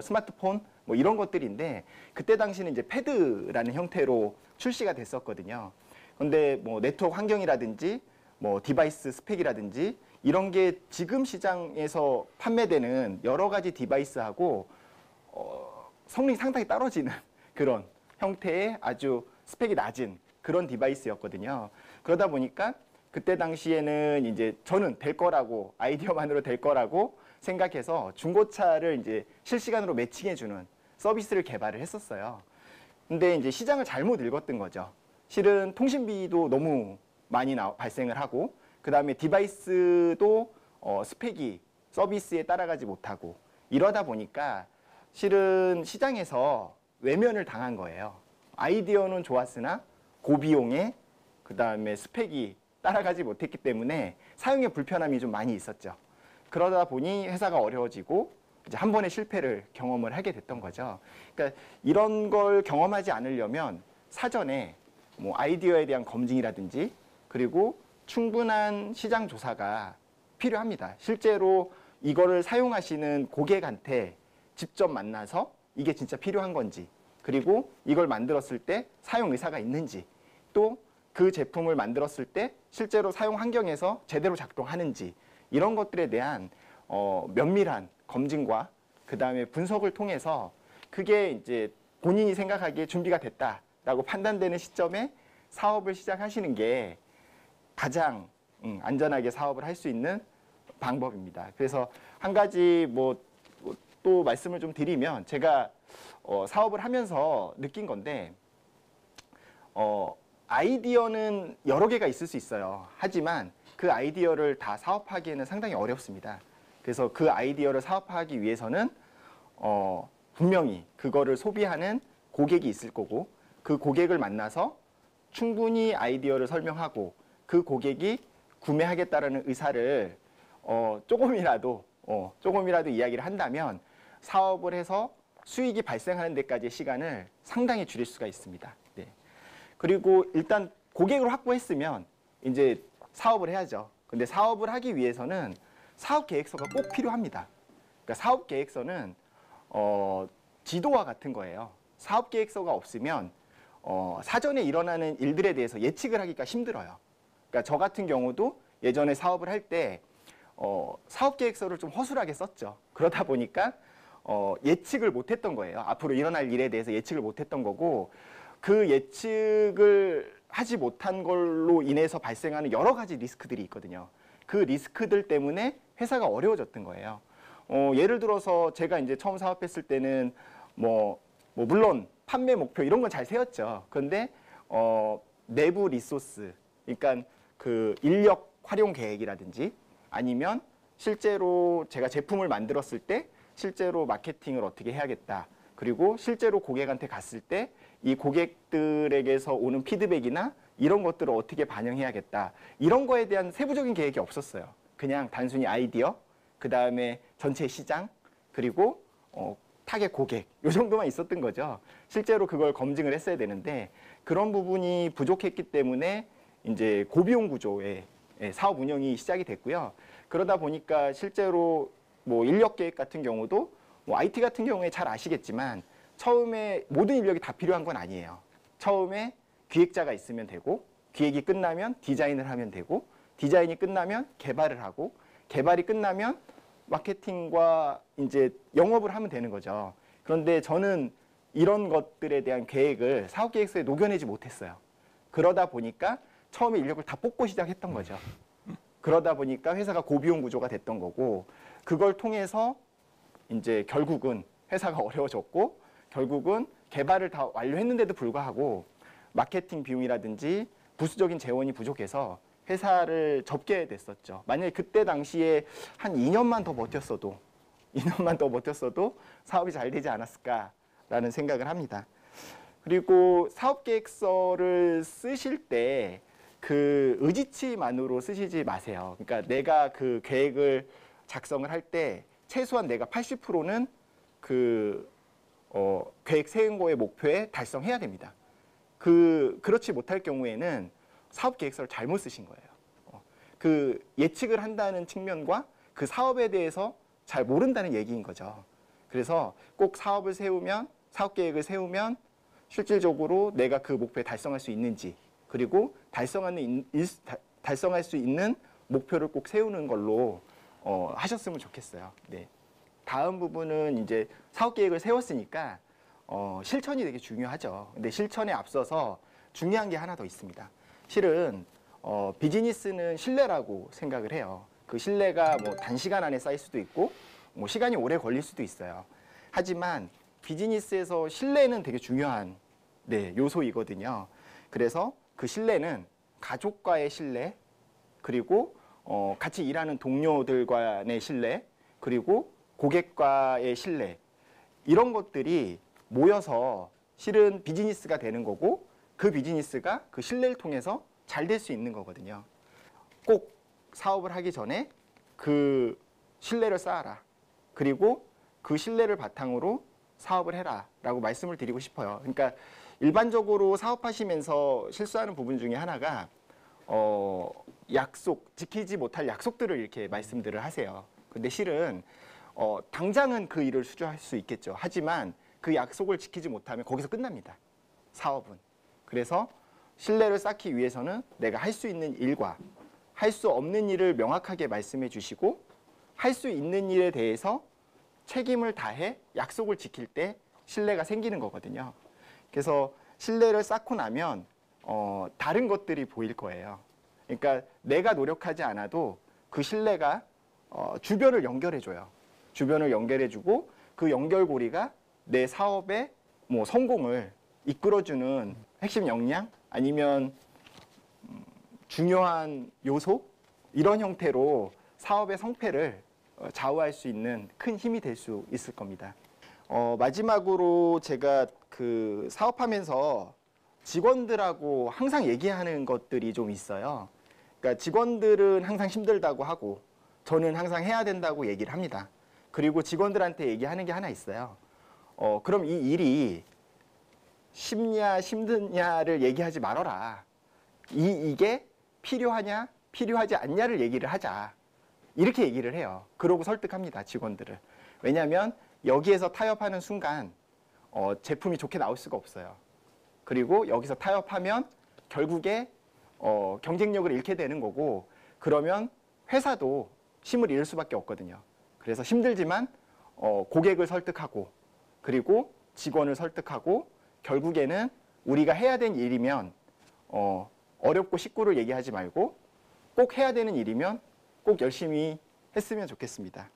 S5: 스마트폰 이런 것들인데 그때 당시는 이제 패드라는 형태로 출시가 됐었거든요. 근데 네트워크 환경이라든지 디바이스 스펙이라든지 이런 게 지금 시장에서 판매되는 여러 가지 디바이스하고 성능이 상당히 떨어지는 그런 형태의 아주 스펙이 낮은 그런 디바이스였거든요. 그러다 보니까 그때 당시에는 이제 저는 될 거라고, 아이디어만으로 될 거라고 생각해서 중고차를 이제 실시간으로 매칭해주는 서비스를 개발을 했었어요. 근데 이제 시장을 잘못 읽었던 거죠. 실은 통신비도 너무 많이 발생을 하고, 그 다음에 디바이스도 스펙이 서비스에 따라가지 못하고, 이러다 보니까 실은 시장에서 외면을 당한 거예요. 아이디어는 좋았으나 고비용에 그 다음에 스펙이 따라가지 못했기 때문에 사용에 불편함이 좀 많이 있었죠. 그러다 보니 회사가 어려워지고 이제 한 번의 실패를 경험을 하게 됐던 거죠. 그러니까 이런 걸 경험하지 않으려면 사전에 아이디어에 대한 검증이라든지 그리고 충분한 시장 조사가 필요합니다. 실제로 이거를 사용하시는 고객한테 직접 만나서 이게 진짜 필요한 건지, 그리고 이걸 만들었을 때 사용 의사가 있는지, 또 그 제품을 만들었을 때 실제로 사용 환경에서 제대로 작동하는지, 이런 것들에 대한 면밀한 검증과 그 다음에 분석을 통해서 그게 이제 본인이 생각하기에 준비가 됐다라고 판단되는 시점에 사업을 시작하시는 게 가장 안전하게 사업을 할 수 있는 방법입니다. 그래서 한 가지 또 말씀을 좀 드리면, 제가 사업을 하면서 느낀 건데 아이디어는 여러 개가 있을 수 있어요. 하지만 그 아이디어를 다 사업하기에는 상당히 어렵습니다. 그래서 그 아이디어를 사업하기 위해서는 분명히 그거를 소비하는 고객이 있을 거고, 그 고객을 만나서 충분히 아이디어를 설명하고 그 고객이 구매하겠다라는 의사를 조금이라도 이야기를 한다면 사업을 해서 수익이 발생하는 데까지의 시간을 상당히 줄일 수가 있습니다. 네. 그리고 일단 고객을 확보했으면 이제 사업을 해야죠. 근데 사업을 하기 위해서는 사업 계획서가 꼭 필요합니다. 그러니까 사업 계획서는 지도와 같은 거예요. 사업 계획서가 없으면 사전에 일어나는 일들에 대해서 예측을 하기가 힘들어요. 그러니까 저 같은 경우도 예전에 사업을 할 때 사업 계획서를 좀 허술하게 썼죠. 그러다 보니까 예측을 못했던 거예요. 앞으로 일어날 일에 대해서 예측을 못했던 거고, 그 예측을 하지 못한 걸로 인해서 발생하는 여러 가지 리스크들이 있거든요. 그 리스크들 때문에 회사가 어려워졌던 거예요. 예를 들어서 제가 이제 처음 사업했을 때는 물론 판매 목표 이런 건 잘 세웠죠. 그런데 내부 리소스, 그러니까 그 인력 활용 계획이라든지 아니면 실제로 제가 제품을 만들었을 때 실제로 마케팅을 어떻게 해야겠다. 그리고 실제로 고객한테 갔을 때 이 고객들에게서 오는 피드백이나 이런 것들을 어떻게 반영해야겠다. 이런 거에 대한 세부적인 계획이 없었어요. 그냥 단순히 아이디어, 그 다음에 전체 시장, 그리고 타겟 고객, 이 정도만 있었던 거죠. 실제로 그걸 검증을 했어야 되는데 그런 부분이 부족했기 때문에 이제 고비용 구조의 사업 운영이 시작이 됐고요. 그러다 보니까 실제로 인력 계획 같은 경우도 IT 같은 경우에 잘 아시겠지만 처음에 모든 인력이 다 필요한 건 아니에요. 처음에 기획자가 있으면 되고, 기획이 끝나면 디자인을 하면 되고, 디자인이 끝나면 개발을 하고, 개발이 끝나면 마케팅과 이제 영업을 하면 되는 거죠. 그런데 저는 이런 것들에 대한 계획을 사업 계획서에 녹여내지 못했어요. 그러다 보니까 처음에 인력을 다 뽑고 시작했던 거죠. 그러다 보니까 회사가 고비용 구조가 됐던 거고, 그걸 통해서 이제 결국은 회사가 어려워졌고, 결국은 개발을 다 완료했는데도 불구하고 마케팅 비용이라든지 부수적인 재원이 부족해서 회사를 접게 됐었죠. 만약에 그때 당시에 한 2년만 더 버텼어도 사업이 잘 되지 않았을까라는 생각을 합니다. 그리고 사업 계획서를 쓰실 때 그 의지치만으로 쓰시지 마세요. 그러니까 내가 그 계획을 작성을 할 때 최소한 내가 80%는 그 계획 세운 거의 목표에 달성해야 됩니다. 그렇지 못할 경우에는 사업 계획서를 잘못 쓰신 거예요. 그 예측을 한다는 측면과 그 사업에 대해서 잘 모른다는 얘기인 거죠. 그래서 꼭 사업 계획을 세우면 실질적으로 내가 그 목표에 달성할 수 있는지, 그리고 달성할 수 있는 목표를 꼭 세우는 걸로 하셨으면 좋겠어요. 네. 다음 부분은 이제 사업 계획을 세웠으니까 실천이 되게 중요하죠. 근데 실천에 앞서서 중요한 게 하나 더 있습니다. 실은 비즈니스는 신뢰라고 생각을 해요. 그 신뢰가 뭐 단시간 안에 쌓일 수도 있고 뭐 시간이 오래 걸릴 수도 있어요. 하지만 비즈니스에서 신뢰는 되게 중요한 요소이거든요. 그래서 그 신뢰는 가족과의 신뢰, 그리고 같이 일하는 동료들 간의 신뢰, 그리고 고객과의 신뢰, 이런 것들이 모여서 실은 비즈니스가 되는 거고, 그 비즈니스가 그 신뢰를 통해서 잘 될 수 있는 거거든요. 꼭 사업을 하기 전에 그 신뢰를 쌓아라. 그리고 그 신뢰를 바탕으로 사업을 해라 라고 말씀을 드리고 싶어요. 그러니까 일반적으로 사업하시면서 실수하는 부분 중에 하나가 지키지 못할 약속들을 이렇게 말씀들을 하세요. 근데 실은 당장은 그 일을 수주할 수 있겠죠. 하지만 그 약속을 지키지 못하면 거기서 끝납니다. 사업은. 그래서 신뢰를 쌓기 위해서는 내가 할 수 있는 일과 할 수 없는 일을 명확하게 말씀해 주시고, 할 수 있는 일에 대해서 책임을 다해 약속을 지킬 때 신뢰가 생기는 거거든요. 그래서 신뢰를 쌓고 나면 다른 것들이 보일 거예요. 그러니까 내가 노력하지 않아도 그 신뢰가 주변을 연결해줘요. 주변을 연결해주고 그 연결고리가 내 사업의 뭐 성공을 이끌어주는 핵심 역량, 아니면 중요한 요소, 이런 형태로 사업의 성패를 좌우할 수 있는 큰 힘이 될 수 있을 겁니다. 마지막으로 제가 그 사업하면서 직원들하고 항상 얘기하는 것들이 좀 있어요. 그러니까 직원들은 항상 힘들다고 하고 저는 항상 해야 된다고 얘기를 합니다. 그리고 직원들한테 얘기하는 게 하나 있어요. 그럼 이 일이 쉽냐 힘드냐를 얘기하지 말아라. 이게 필요하냐 필요하지 않냐를 얘기를 하자. 이렇게 얘기를 해요. 그러고 설득합니다, 직원들을. 왜냐하면 여기에서 타협하는 순간 제품이 좋게 나올 수가 없어요. 그리고 여기서 타협하면 결국에 경쟁력을 잃게 되는 거고, 그러면 회사도 힘을 잃을 수밖에 없거든요. 그래서 힘들지만 고객을 설득하고, 그리고 직원을 설득하고, 결국에는 우리가 해야 되는 일이면 어렵고 쉽고를 얘기하지 말고 꼭 해야 되는 일이면 꼭 열심히 했으면 좋겠습니다.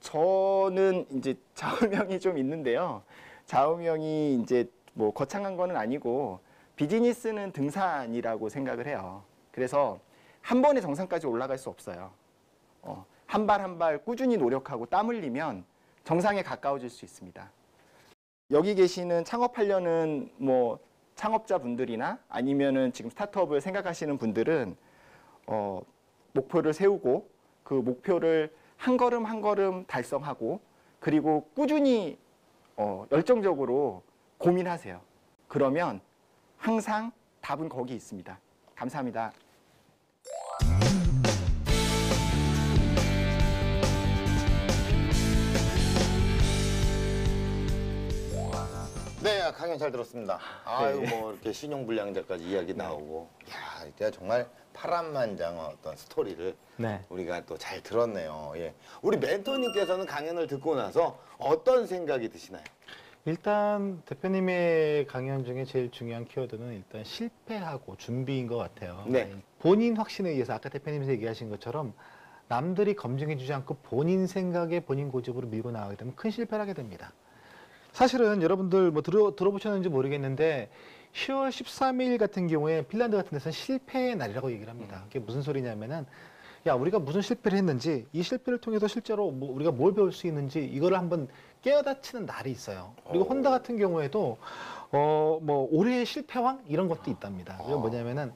S5: 저는 이제 좌우명이 좀 있는데요. 좌우명이 이제 뭐 거창한 거는 아니고 비즈니스는 등산이라고 생각을 해요. 그래서 한 번에 정상까지 올라갈 수 없어요. 한 발 한 발 꾸준히 노력하고 땀 흘리면 정상에 가까워질 수 있습니다. 여기 계시는 창업하려는 뭐 창업자분들이나 아니면은 지금 스타트업을 생각하시는 분들은 목표를 세우고 그 목표를 한 걸음 한 걸음 달성하고, 그리고 꾸준히 열정적으로 고민하세요. 그러면 항상 답은 거기 있습니다. 감사합니다.
S1: 야, 강연 잘 들었습니다. 아유, 뭐 이렇게 신용불량자까지 이야기 나오고, 야, 진짜 정말 파란만장한 어떤 스토리를
S2: 네.
S1: 우리가 또 잘 들었네요. 예. 우리 멘토님께서는 강연을 듣고 나서 어떤 생각이 드시나요?
S2: 일단 대표님의 강연 중에 제일 중요한 키워드는 일단 실패하고 준비인 것 같아요.
S1: 네.
S2: 본인 확신에 의해서 아까 대표님께서 얘기하신 것처럼 남들이 검증해주지 않고 본인 생각에 본인 고집으로 밀고 나가게 되면 큰 실패를 하게 됩니다. 사실은 여러분들 뭐 들어보셨는지 모르겠는데 10월 13일 같은 경우에 핀란드 같은 데서는 실패의 날이라고 얘기를 합니다. 그게 무슨 소리냐면은 야, 우리가 무슨 실패를 했는지 이 실패를 통해서 실제로 뭐 우리가 뭘 배울 수 있는지 이거를 한번 깨어다치는 날이 있어요. 그리고 혼다 같은 경우에도 뭐 올해의 실패왕 이런 것도 있답니다. 그게 뭐냐면은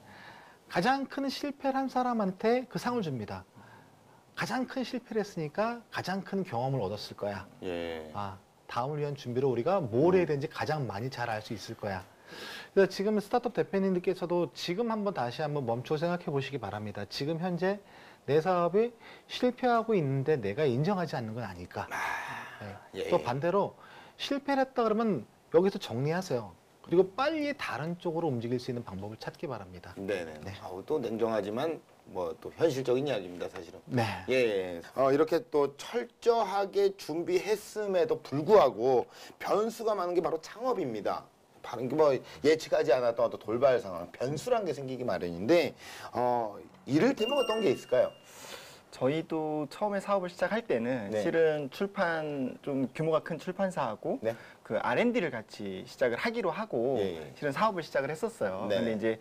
S2: 가장 큰 실패를 한 사람한테 그 상을 줍니다. 가장 큰 실패를 했으니까 가장 큰 경험을 얻었을 거야.
S1: 예.
S2: 아, 다음을 위한 준비로 우리가 뭘 해야 되는지 가장 많이 잘 알 수 있을 거야. 그래서 지금 스타트업 대표님들께서도 지금 다시 한번 멈춰 생각해 보시기 바랍니다. 지금 현재 내 사업이 실패하고 있는데 내가 인정하지 않는 건 아닐까. 네.
S1: 예.
S2: 또 반대로 실패를 했다 그러면 여기서 정리하세요. 그리고 빨리 다른 쪽으로 움직일 수 있는 방법을 찾기 바랍니다.
S1: 네네.
S2: 네.
S1: 아우, 또 냉정하지만 뭐 또 현실적인 이야기입니다, 사실은.
S2: 네.
S1: 예. 이렇게 또 철저하게 준비했음에도 불구하고 변수가 많은 게 바로 창업입니다. 바로 뭐 예측하지 않았던 어떤 돌발 상황, 변수란 게 생기기 마련인데 이를테면 어떤 게 있을까요?
S5: 저희도 처음에 사업을 시작할 때는
S1: 네.
S5: 실은 출판 좀 규모가 큰 출판사하고
S1: 네.
S5: 그 R&D를 같이 시작을 하기로 하고
S1: 예.
S5: 실은 사업을 시작을 했었어요.
S1: 네.
S5: 근데 이제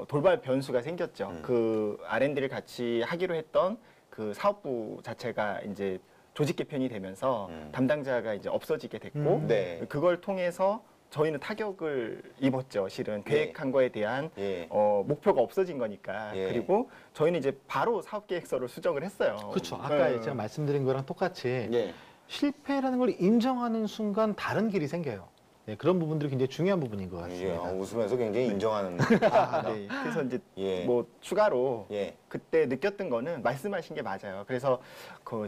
S5: 돌발 변수가 생겼죠. 그 R&D를 같이 하기로 했던 그 사업부 자체가 이제 조직 개편이 되면서 담당자가 이제 없어지게 됐고
S1: 네.
S5: 그걸 통해서 저희는 타격을 입었죠. 실은 계획한 거에 대한
S1: 예.
S5: 목표가 없어진 거니까.
S1: 예.
S5: 그리고 저희는 이제 바로 사업 계획서를 수정을 했어요.
S2: 그렇죠. 아까
S5: 네.
S2: 제가 말씀드린 거랑 똑같이
S1: 예.
S2: 실패라는 걸 인정하는 순간 다른 길이 생겨요. 네, 그런 부분들이 굉장히 중요한 부분인 것
S1: 예.
S2: 같습니다.
S1: 웃으면서 굉장히 인정하는.
S5: 네. 그래서 이제
S1: 예.
S5: 뭐 추가로
S1: 예.
S5: 그때 느꼈던 거는 말씀하신 게 맞아요. 그래서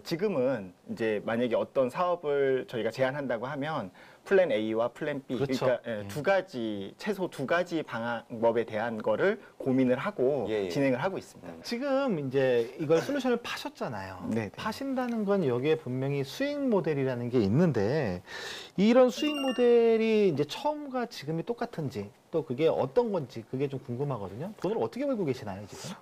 S5: 지금은 이제 만약에 어떤 사업을 저희가 제안한다고 하면 플랜 A와 플랜 B,
S2: 그렇죠.
S5: 그러니까 두 가지 최소 두 가지 방법에 대한 거를 고민을 하고
S1: 예, 예.
S5: 진행을 하고 있습니다.
S2: 지금 이제 이걸 솔루션을 파셨잖아요.
S5: 네, 네.
S2: 파신다는 건 여기에 분명히 수익 모델이라는 게 있는데 이런 수익 모델이 이제 처음과 지금이 똑같은지 또 그게 어떤 건지 그게 좀 궁금하거든요. 돈을 어떻게 벌고 계시나요, 지금?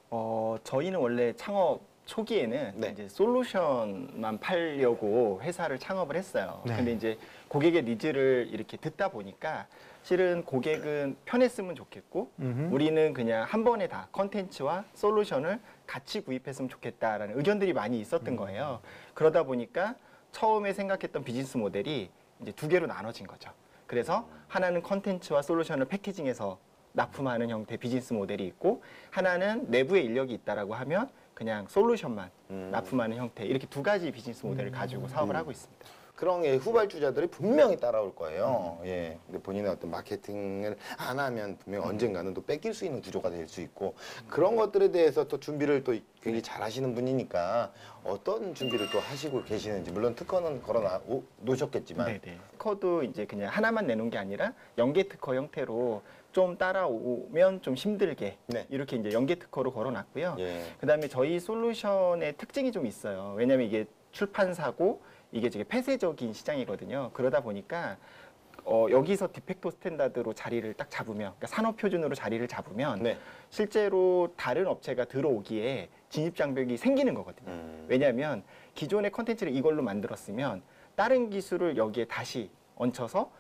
S5: 저희는 원래 창업 초기에는
S1: 네.
S5: 이제 솔루션만 팔려고 회사를 창업을 했어요.
S2: 네.
S5: 근데 이제 고객의 니즈를 이렇게 듣다 보니까 실은 고객은 편했으면 좋겠고 우리는 그냥 한 번에 다 컨텐츠와 솔루션을 같이 구입했으면 좋겠다라는 의견들이 많이 있었던 거예요. 그러다 보니까 처음에 생각했던 비즈니스 모델이 이제 두 개로 나눠진 거죠. 그래서 하나는 컨텐츠와 솔루션을 패키징해서 납품하는 형태의 비즈니스 모델이 있고 하나는 내부에 인력이 있다라고 하면 그냥 솔루션만 납품하는 형태 이렇게 두 가지 비즈니스 모델을 가지고 사업을 하고 있습니다.
S1: 그런 게 후발주자들이 분명히 따라올 거예요. 예. 근데 본인의 어떤 마케팅을 안 하면 분명 언젠가는 또 뺏길 수 있는 구조가 될 수 있고 그런 것들에 대해서 또 준비를 또 굉장히 잘 하시는 분이니까 어떤 준비를 또 하시고 계시는지 물론 특허는 걸어 놓으셨겠지만
S5: 네네. 특허도 이제 그냥 하나만 내놓은 게 아니라 연계 특허 형태로 좀 따라오면 좀 힘들게
S1: 네.
S5: 이렇게 이제 연계 특허로 걸어놨고요.
S1: 예.
S5: 그다음에 저희 솔루션의 특징이 좀 있어요. 왜냐하면 이게 출판사고 이게 되게 폐쇄적인 시장이거든요. 그러다 보니까 여기서 디펙토 스탠다드로 자리를 딱 잡으면, 그러니까 산업 표준으로 자리를 잡으면
S1: 네.
S5: 실제로 다른 업체가 들어오기에 진입 장벽이 생기는 거거든요. 왜냐하면 기존의 컨텐츠를 이걸로 만들었으면 다른 기술을 여기에 다시 얹혀서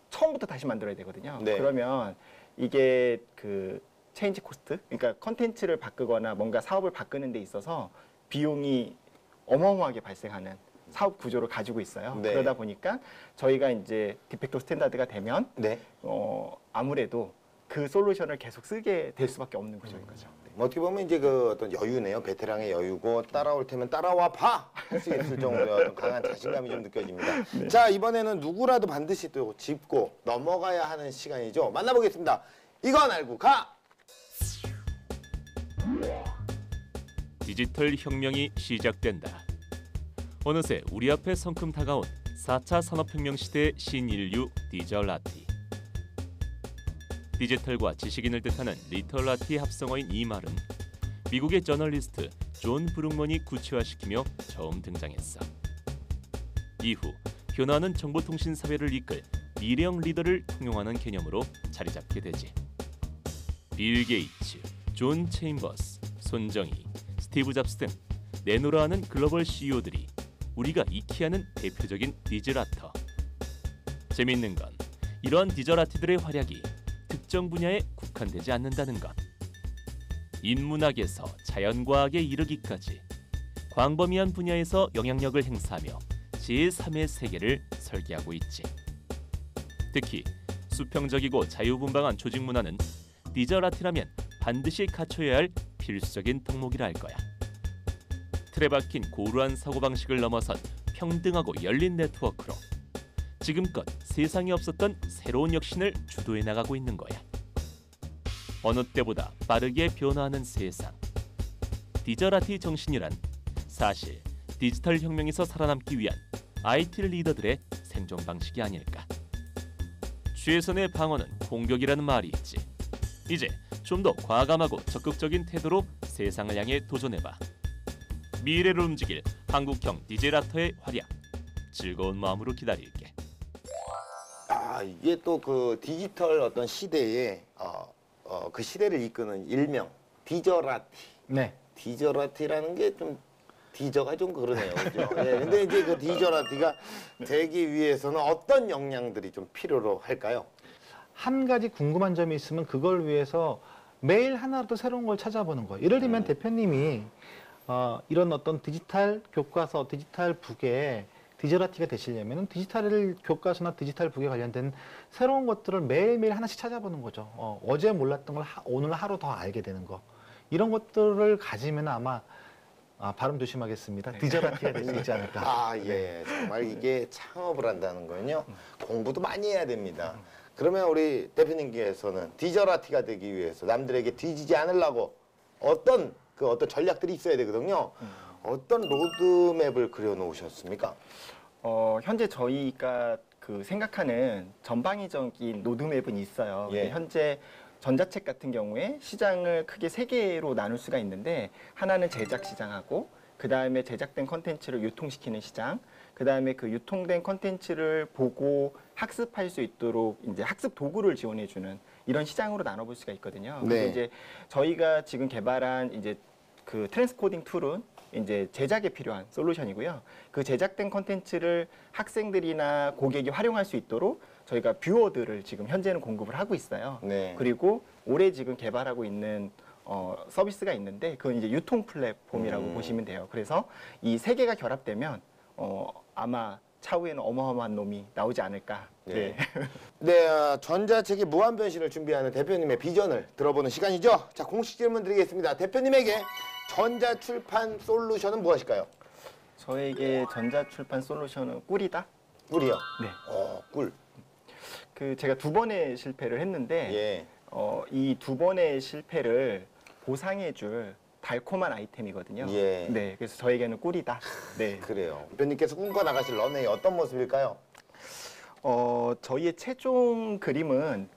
S5: 처음부터 다시 만들어야 되거든요.
S1: 네.
S5: 그러면 이게 그 체인지 코스트, 그러니까 컨텐츠를 바꾸거나 뭔가 사업을 바꾸는 데 있어서 비용이 어마어마하게 발생하는 사업 구조를 가지고 있어요.
S1: 네.
S5: 그러다 보니까 저희가 이제 디펙토 스탠다드가 되면
S1: 네.
S5: 아무래도 그 솔루션을 계속 쓰게 될 수밖에 없는 구조인 거죠. 네.
S1: 어떻게 보면 이제 그 어떤 여유네요. 베테랑의 여유고 따라올 테면 따라와 봐! 할 수 있을 정도의 어떤 강한 자신감이 좀 느껴집니다.
S5: 네.
S1: 자, 이번에는 누구라도 반드시 또 짚고 넘어가야 하는 시간이죠. 만나보겠습니다. 이건 알고 가!
S3: 디지털 혁명이 시작된다. 어느새 우리 앞에 성큼 다가온 4차 산업혁명 시대의 신인류 디저라티. 디지털과 지식인을 뜻하는 리터러티의 합성어인 이 말은 미국의 저널리스트 존 브룩먼이 구체화시키며 처음 등장했어. 이후 변화하는 정보통신 사회를 이끌 미래형 리더를 통용하는 개념으로 자리 잡게 되지. 빌 게이츠, 존 체인버스, 손정희, 스티브 잡스 등 내노라 하는 글로벌 CEO들이 우리가 익히 아는 대표적인 디지라터. 재미있는 건 이러한 디저라티들의 활약이 특정 분야에 국한되지 않는다는 것. 인문학에서 자연과학에 이르기까지 광범위한 분야에서 영향력을 행사하며 제3의 세계를 설계하고 있지. 특히 수평적이고 자유분방한 조직 문화는 디저라티라면 반드시 갖춰야 할 필수적인 덕목이라 할 거야. 틀에 박힌 고루한 사고방식을 넘어선 평등하고 열린 네트워크로 지금껏 세상에 없었던 새로운 혁신을 주도해 나가고 있는 거야. 어느 때보다 빠르게 변화하는 세상. 디저라티 정신이란 사실 디지털 혁명에서 살아남기 위한 IT 리더들의 생존 방식이 아닐까. 최선의 방어는 공격이라는 말이 있지. 이제 좀 더 과감하고 적극적인 태도로 세상을 향해 도전해봐. 미래를 움직일 한국형 디제라터의 활약. 즐거운 마음으로 기다릴게.
S1: 이게 또 그 디지털 어떤 시대에 그 시대를 이끄는 일명 디저라티.
S2: 네.
S1: 디저라티라는 게 좀 디저가 좀 그러네요. 그죠? 예, 근데 이제 그 디저라티가 되기 위해서는 어떤 역량들이 좀 필요로 할까요?
S2: 한 가지 궁금한 점이 있으면 그걸 위해서 매일 하나라도 새로운 걸 찾아보는 거예요. 예를 들면 대표님이 이런 어떤 디지털 교과서, 디지털 북에 디저라티가 되시려면 디지털 교과서나 디지털 북에 관련된 새로운 것들을 매일매일 하나씩 찾아보는 거죠. 어제 몰랐던 걸 오늘 하루 더 알게 되는 거. 이런 것들을 가지면 아마 발음 조심하겠습니다. 디저라티가 될 수 있지 않을까.
S1: 예. 정말 이게 창업을 한다는 거는요. 공부도 많이 해야 됩니다. 그러면 우리 대표님께서는 디저라티가 되기 위해서 남들에게 뒤지지 않으려고 어떤 전략들이 있어야 되거든요. 어떤 로드맵을 그려놓으셨습니까?
S5: 현재 저희가 그 생각하는 전방위적인 로드맵은 있어요.
S1: 예.
S5: 현재 전자책 같은 경우에 시장을 크게 세 개로 나눌 수가 있는데 하나는 제작 시장하고 그 다음에 제작된 컨텐츠를 유통시키는 시장, 그 다음에 그 유통된 컨텐츠를 보고 학습할 수 있도록 이제 학습 도구를 지원해주는 이런 시장으로 나눠볼 수가 있거든요.
S1: 네.
S5: 그래서 이제 저희가 지금 개발한 이제 그 트랜스코딩 툴은 이제 제작에 필요한 솔루션이고요. 그 제작된 컨텐츠를 학생들이나 고객이 활용할 수 있도록 저희가 뷰어들을 지금 현재는 공급을 하고 있어요.
S1: 네.
S5: 그리고 올해 지금 개발하고 있는 서비스가 있는데 그건 이제 유통 플랫폼이라고 보시면 돼요. 그래서 이 세 개가 결합되면 아마 차후에는 어마어마한 놈이 나오지 않을까.
S1: 네. 네, 전자책의 무한 변신을 준비하는 대표님의 비전을 들어보는 시간이죠. 자, 공식 질문 드리겠습니다. 대표님에게 전자출판 솔루션은 무엇일까요?
S5: 저에게 전자출판 솔루션은 꿀이다.
S1: 꿀이요?
S5: 네.
S1: 꿀.
S5: 그 제가 2번의 실패를 했는데
S1: 예.
S5: 이 2번의 실패를 보상해줄 달콤한 아이템이거든요.
S1: 예.
S5: 네, 그래서 저에게는 꿀이다. 네.
S1: 그래요. 대표님께서 꿈꿔 나가실 런웨이 어떤 모습일까요?
S5: 저희의 최종 그림은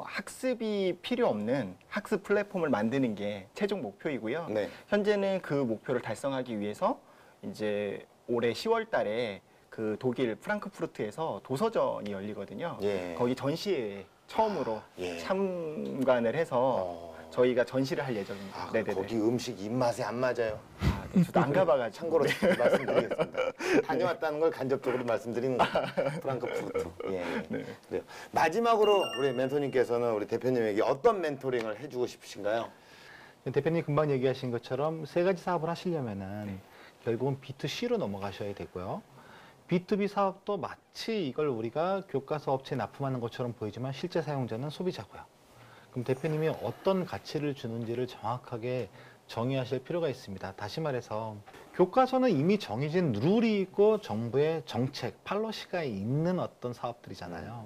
S5: 학습이 필요 없는 학습 플랫폼을 만드는 게 최종 목표이고요.
S1: 네.
S5: 현재는 그 목표를 달성하기 위해서 이제 올해 10월 달에 그 독일 프랑크푸르트에서 도서전이 열리거든요.
S1: 예.
S5: 거기 전시회에 처음으로
S1: 예.
S5: 참관을 해서 저희가 전시를 할 예정입니다. 네네네.
S1: 거기 음식 입맛에 안 맞아요.
S5: 네, 저도 안 가봐가지고.
S1: 참고로 말씀드리겠습니다. 다녀왔다는 걸 간접적으로 말씀드리는 거예요. 프랑크푸르트. 예.
S5: 네.
S1: 그래요. 마지막으로 우리 멘토님께서는 우리 대표님에게 어떤 멘토링을 해주고 싶으신가요?
S2: 대표님 금방 얘기하신 것처럼 세 가지 사업을 하시려면은 결국은 B2C로 넘어가셔야 되고요. B2B 사업도 마치 이걸 우리가 교과서 업체에 납품하는 것처럼 보이지만 실제 사용자는 소비자고요. 그럼 대표님이 어떤 가치를 주는지를 정확하게 정의하실 필요가 있습니다. 다시 말해서 교과서는 이미 정해진 룰이 있고 정부의 정책, 팔로시가 있는 어떤 사업들이잖아요.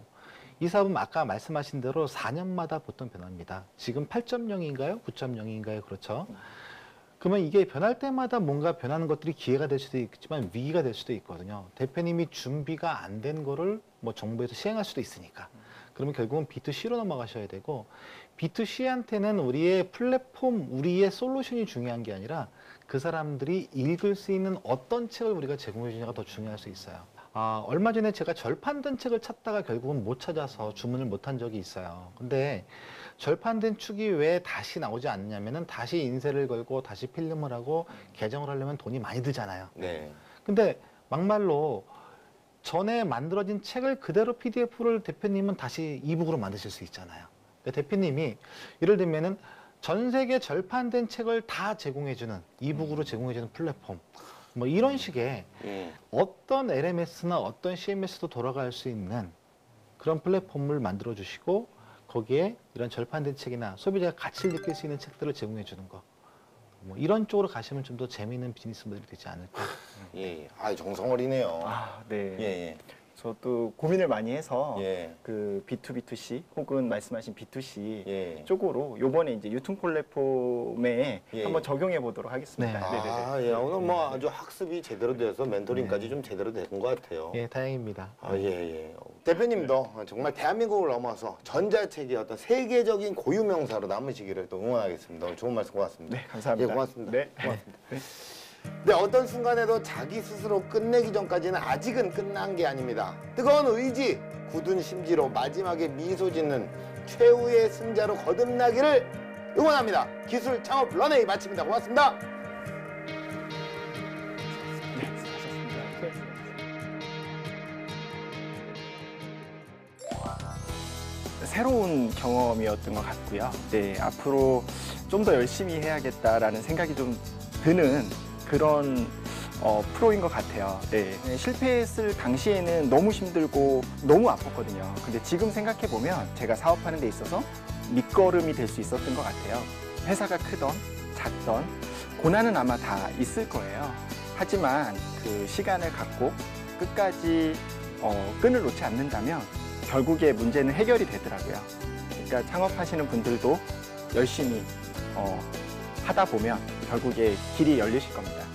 S2: 이 사업은 아까 말씀하신 대로 4년마다 보통 변합니다. 지금 8.0인가요? 9.0인가요? 그렇죠. 그러면 이게 변할 때마다 뭔가 변하는 것들이 기회가 될 수도 있지만 위기가 될 수도 있거든요. 대표님이 준비가 안 된 거를 뭐 정부에서 시행할 수도 있으니까. 그러면 결국은 B2C로 넘어가셔야 되고 B2C한테는 우리의 플랫폼, 우리의 솔루션이 중요한 게 아니라 그 사람들이 읽을 수 있는 어떤 책을 우리가 제공해 주냐가 더 중요할 수 있어요. 얼마 전에 제가 절판된 책을 찾다가 결국은 못 찾아서 주문을 못한 적이 있어요. 근데 절판된 축이 왜 다시 나오지 않느냐면은 다시 인쇄를 걸고 다시 필름을 하고 개정을 하려면 돈이 많이 들잖아요.
S1: 네.
S2: 근데 막말로 전에 만들어진 책을 그대로 PDF를 대표님은 다시 이북으로 만드실 수 있잖아요. 그러니까 대표님이 예를 들면은 전 세계 절판된 책을 다 제공해주는 이북으로 제공해주는 플랫폼 뭐 이런 식의 어떤 LMS나 어떤 CMS도 돌아갈 수 있는 그런 플랫폼을 만들어 주시고 거기에 이런 절판된 책이나 소비자가 가치를 느낄 수 있는 책들을 제공해 주는 거. 뭐 이런 쪽으로 가시면 좀 더 재미있는 비즈니스 모델이 되지 않을까.
S1: 예. 아, 정성 어리네요.
S5: 네.
S1: 예.
S5: 저도 고민을 많이 해서
S1: 예.
S5: 그 B2B2C 혹은 말씀하신 B2C
S1: 예.
S5: 쪽으로 요번에 이제 유통 플랫폼에
S1: 예.
S5: 한번 적용해 보도록 하겠습니다.
S2: 네.
S5: 네네네.
S1: 아, 예. 오늘 뭐 아주 학습이 제대로 돼서 멘토링까지 좀 제대로 된 것 같아요.
S2: 예, 다행입니다.
S1: 아, 예. 대표님도 정말 대한민국을 넘어서 전자책의 어떤 세계적인 고유 명사로 남으시기를 또 응원하겠습니다. 오늘 좋은 말씀 고맙습니다.
S5: 네, 감사합니다.
S1: 예, 고맙습니다.
S5: 네, 고맙습니다. 네.
S1: 네, 어떤 순간에도 자기 스스로 끝내기 전까지는 아직은 끝난 게 아닙니다. 뜨거운 의지, 굳은 심지로 마지막에 미소 짓는 최후의 승자로 거듭나기를 응원합니다. 기술 창업 런웨이 마칩니다. 고맙습니다.
S5: 네, 수고하셨습니다. 새로운 경험이었던 것 같고요. 네, 앞으로 좀 더 열심히 해야겠다라는 생각이 좀 드는 그런 프로인 것 같아요. 네. 실패했을 당시에는 너무 힘들고 너무 아팠거든요. 근데 지금 생각해 보면 제가 사업하는 데 있어서 밑거름이 될 수 있었던 것 같아요. 회사가 크던 작던 고난은 아마 다 있을 거예요. 하지만 그 시간을 갖고 끝까지 끈을 놓지 않는다면 결국에 문제는 해결이 되더라고요. 그러니까 창업하시는 분들도 열심히 하다 보면 결국에 길이 열리실 겁니다.